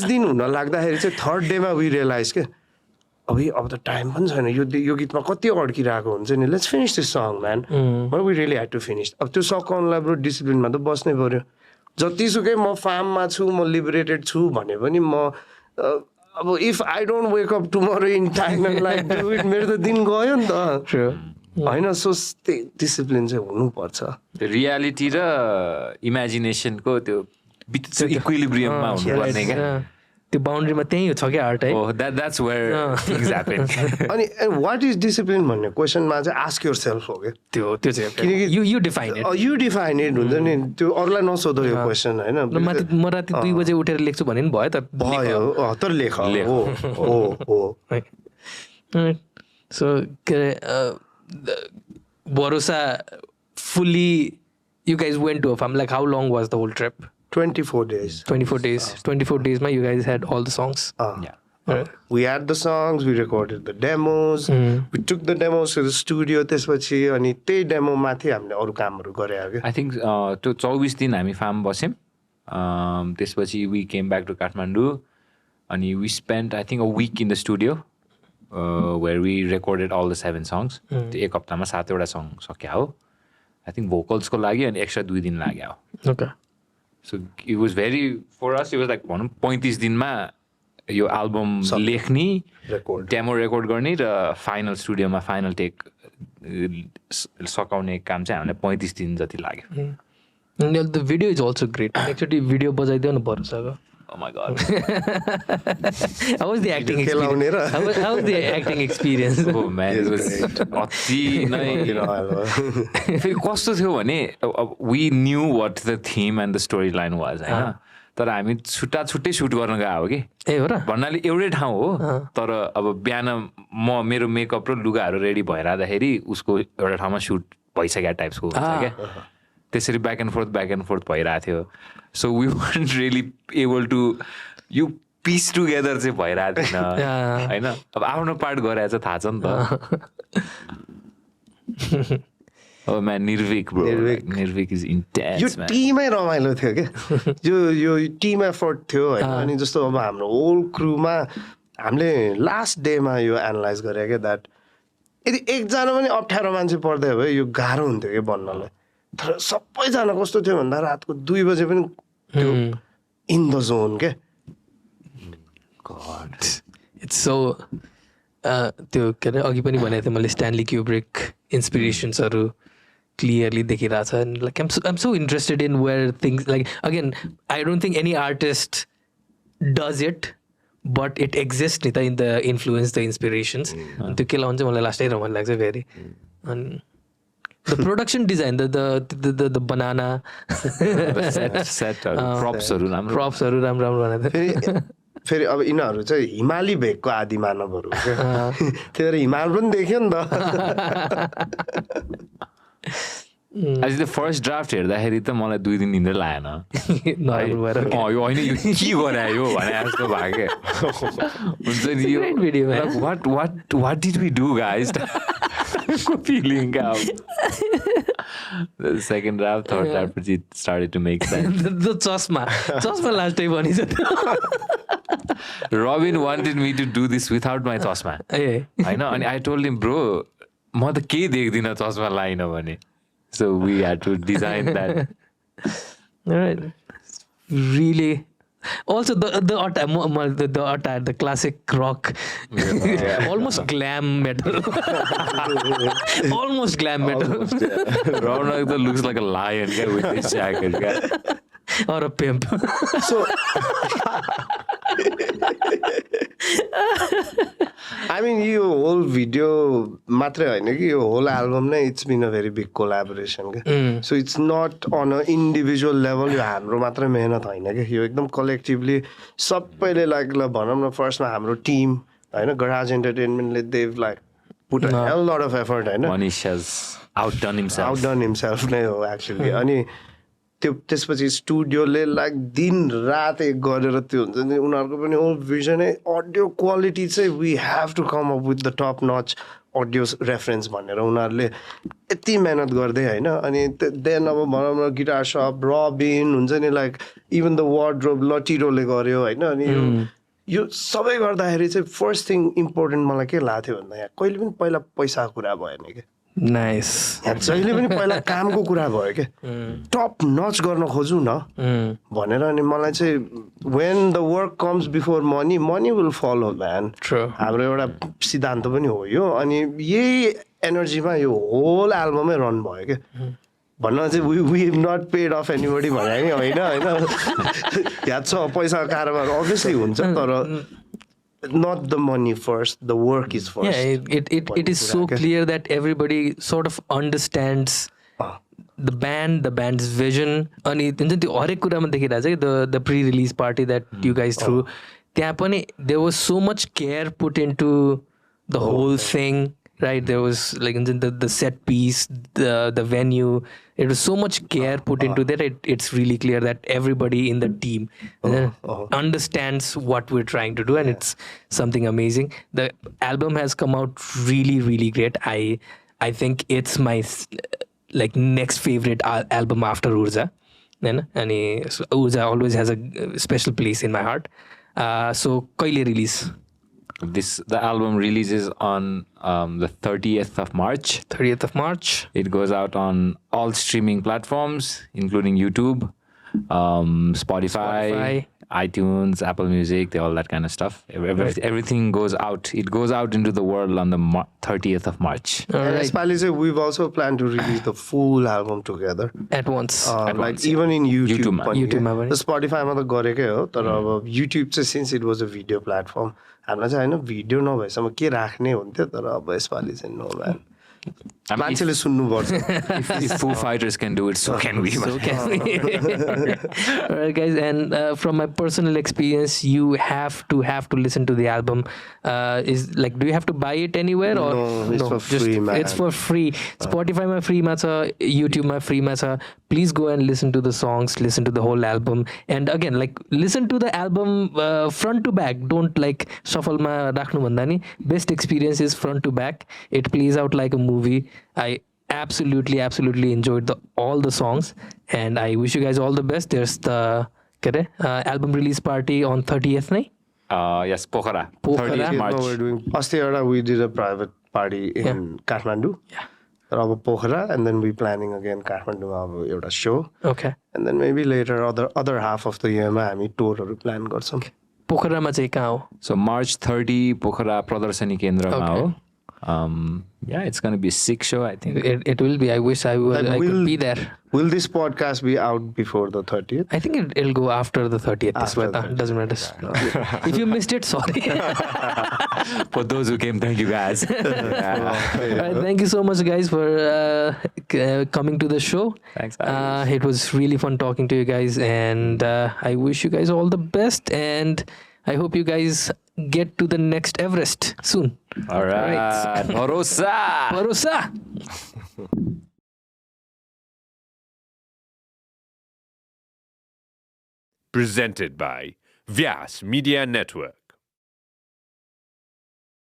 दिन हुन लाग्दाखेरि चाहिँ 3rd डेमा वी रियलाइज के अब त टाइम पनि छैन यो गीतमा कति अड्किरहेको हुन्छ नि let's finish this song man but we really had to finish अब त्यो सकाउनलाई ब्रो डिसिप्लिनमा त बस्नै पऱ्यो जतिसुकै म फार्ममा छु म लिबरेटेड छु भने पनि म अब if I don't wake up tomorrow in time like do it मेरो त दिन गयो नि त होइन सो डिसिप्लिन चाहिँ हुनुपर्छ रियालिटी र इमेजिनेसनको त्यो इक्विलिब्रियममा हुनुपर्ने क्या त्यो बााउन्ड्रीमा त्यही छ क्या आर्ट है द्याट्स वेयर थिङ्स ह्यापन अनि वाट इज डिसिप्लिन भन्ने क्वेसनमा चाहिँ आस्क योर सेल्फ हो क्या त्यो चाहिँ किनकि यु डिफाइन इट हुन्छ नि त्यो अरूलाई नसोधो यो क्वेसन होइन म राति 2 बजे उठेर लेख्छु भने पनि भयो त भयो तर लेख हो सो के अरे Bharosa fully you guys went to a farm like how long was the whole trip 24 days 24 days ma you guys had all the songs we had the songs we recorded the demos we took the demos to the studio त्यसपछि अनि त्यही demo माथि हामीले अरु कामहरु गरे के I think त्यो 24 दिन हामी फार्म बस्यौं त्यसपछि we came back to Kathmandu अनि we spent I think a week in the studio where we recorded all the 7 songs त्यो 1 हप्तामा 7 वटा सङ सक्या हो I think vocals को लागि अनि एक्स्ट्रा 2 दिन लाग्यो okay so it was very for us it was like भनौं 35 दिनमा यो एल्बम लेख्ने डेमो रेकर्ड गर्ने र फाइनल स्टुडियोमा फाइनल टेक सकाउने काम चाहिँ हामीलाई 35 दिन जति लाग्यो the video is also great actually video बजाइदियो न भरोसाको oh my god how was the acting experience how was the acting experience oh man it was अति नै फेरि कस्तो थियो भने we knew what the theme and the storyline was हैन तर हामी छुट्टा छुट्टै सुट गर्न गएको हो कि ए हो र भन्नाले एउटै ठाउँ हो तर अब बिहान म मेरो मेकअप र लुगाहरू रेडी भइरादाखेरि उसको एउटा ठाउँमा सुट भइसक्यो टाइप्सको हुन्छ क्या त्यसरी ब्याक एन्ड फोर्थ भइरहेको थियो so we weren't really able to piece together चाहिँ भइरहेको थिएन होइन अब आफ्नो पार्ट गरेर चाहिँ थाहा छ नि त Oh man, Nirvik bro. Nirvik is intense, यो man. टिमै रमाइलो थियो क्या यो टिम एफर्ट थियो होइन अनि जस्तो अब हाम्रो होल क्रुमा हामीले लास्ट डेमा यो एनालाइज गरे क्या द्याट यदि एकजना पनि अप्ठ्यारो मान्छे पर्दै भए यो गाह्रो हुन्थ्यो कि बन्नलाई तर सबैजना कस्तो थियो भन्दा रातको 2 बजे पनि त्यो इन द जोन क्या God, it's so त्यो के अरे अघि पनि भनेको थिएँ मैले स्ट्यानली क्युब्रिक इन्सपिरेसन्सहरू क्लियरली देखिरहेको छ like I'm so interested in where things like again I don't think any artist does it but it exists नि त in the influence the inspirations अनि त्यो के लाउनु चाहिँ मलाई लास्टै रमाइलो लाग्छ फेरि अनि the production design the banana set propsहरू राम्रो बनाएको थियो फेरि अब यिनीहरू चाहिँ हिमाली भेगको आदि मानवहरू क्या त्यही भएर हिमाल पनि देख्यो नि त आज त्यो फर्स्ट ड्राफ्ट हेर्दाखेरि त मलाई 2 दिन निन्द्रै लागेन नराम्रो भएर यो होइन यो के गरायो भने जस्तो भयो क्या हुन्छ नि यो what did we do guys feeling क्या सेकेन्ड ड्राफ्ट थर्ड ड्राफ्ट पछि स्टार्टेड टु मेक सेन्स चस्मा लास्टै भनिन्छ Robin wanted me to do this without my चस्मा होइन अनि आई टोल्ड हिम ब्रो म त केही देख्दिनँ चस्मा लाइन भने so we had to design that. Right. Really. Also the attire, the classic rock, almost glam metal. Almost glam metal. Raunaq looks like a lion guy with his jacket guy. Or a pimp. So I mean यो whole video मात्रै होइन कि यो whole album नै it's been a very big collaboration क्या so it's not on a individual level यो हाम्रो मात्रै मेहनत होइन क्या यो एकदम कलेक्टिभली सबैले लाइक ल भनौँ न फर्स्टमा हाम्रो टिम होइन गराज एन्टरटेनमेन्टले Dev like put a hell lot of effort होइन Manish has outdone himself नै हो एक्चुअली अनि त्यो त्यसपछि स्टुडियोले लाइक दिन रात एक गरेर त्यो हुन्छ नि उनीहरूको पनि होल भिजनै अडियो क्वालिटी चाहिँ we have to come up with the top notch audio reference भनेर उनीहरूले यति मेहनत गर्दै होइन अनि देन अब भनौँ न गिटार सप रबिन हुन्छ नि लाइक इभन द वार्डरोब लटिरोले गर्यो होइन अनि यो सबै गर्दाखेरि चाहिँ फर्स्ट थिङ इम्पोर्टेन्ट मलाई के लाग्थ्यो भन्दा यहाँ कहिले पनि पहिला पैसाको कुरा भएन क्या नाइस जहिले पनि पहिला कामको कुरा भयो क्या टप नच गर्न खोजौँ न भनेर अनि मलाई चाहिँ when the work comes before money will follow man हाम्रो एउटा सिद्धान्त पनि हो यो अनि यही एनर्जीमा यो होल एल्बमै रन भयो क्या भन्न चाहिँ we have not paid off anybody भने नि होइन याद छ पैसाको कारोबार अभियसली हुन्छ तर not the money first, the work is first. Yeah, it is so clear that everybody sort of understands the band's vision. अनि हुन्छ त्यो हरेक कुरामा देखिरहेको छ कि the pre-release party that you guys threw त्यहाँ पनि there was so much care put into the whole thing, right? There was like the set piece, the venue. It was so much care put into that. It's really clear that everybody in the team understands what we're trying to do, and it's something amazing. The album has come out really, really great. I think it's my like next favorite album after Urza. And Urza always has a special place in my heart. So kaile release? The album releases on the 30th of March. 30th of March. It goes out on all streaming platforms, including YouTube, Spotify, iTunes, Apple Music, all that kind of stuff. Everything goes out. It goes out into the world on the 30th of March. Right. We've also planned to release the full album together. At once. Even in YouTube. YouTube the Spotify ma ta garekai ho tara अब YouTube चाहिँ since it was a video platform हामीलाई चाहिँ होइन video नभएसम्म के राख्ने हुन्थ्यो तर अब यसपालि चाहिँ नो म्यान मान्छेले सुन्नुपर्छ If Foo Fighters can do it, so can we. So can we. Alright guys, and from my personal experience, you have to listen to the album. Is like, do you have to buy it anywhere or no? It's for free, man. It's for free. Spotify ma free ma cha, YouTube ma free ma cha, please go and listen to the songs, listen to the whole album, and again, like, listen to the album front to back. Don't like shuffle ma rakhnu bhanda ni. Best experience is front to back. It plays out like a movie. I absolutely enjoyed all the songs, and I wish you guys all the best. There's the album release party on 30th night. Yes, Pokhara. Pokhara. 30th March. We're doing अस्ति we did a private party in Kathmandu. Yeah. तर अब Pokhara, and then we planning again काठमाडौँमा अब एउटा show. Okay. And then maybe later other half of the year मा हामी टुरहरू plan गर्छौँ. पोखरामा चाहिँ कहाँ हो? So March 30 Pokhara प्रदर्शनी केन्द्रमा हो. Yeah, it's going to be a sick show, I think. It will be. I wish I could be there. Will this podcast be out before the 30th? I think it'll go after the 30th. After the 30th. Doesn't matter. If you missed it, sorry. For those who came, thank you guys. Alright, thank you so much, guys, for coming to the show. Thanks. It was really fun talking to you guys, and I wish you guys all the best, and I hope you guys get to the next Everest soon. All right. Bharosa. Bharosa. Presented by Vyas Media Network.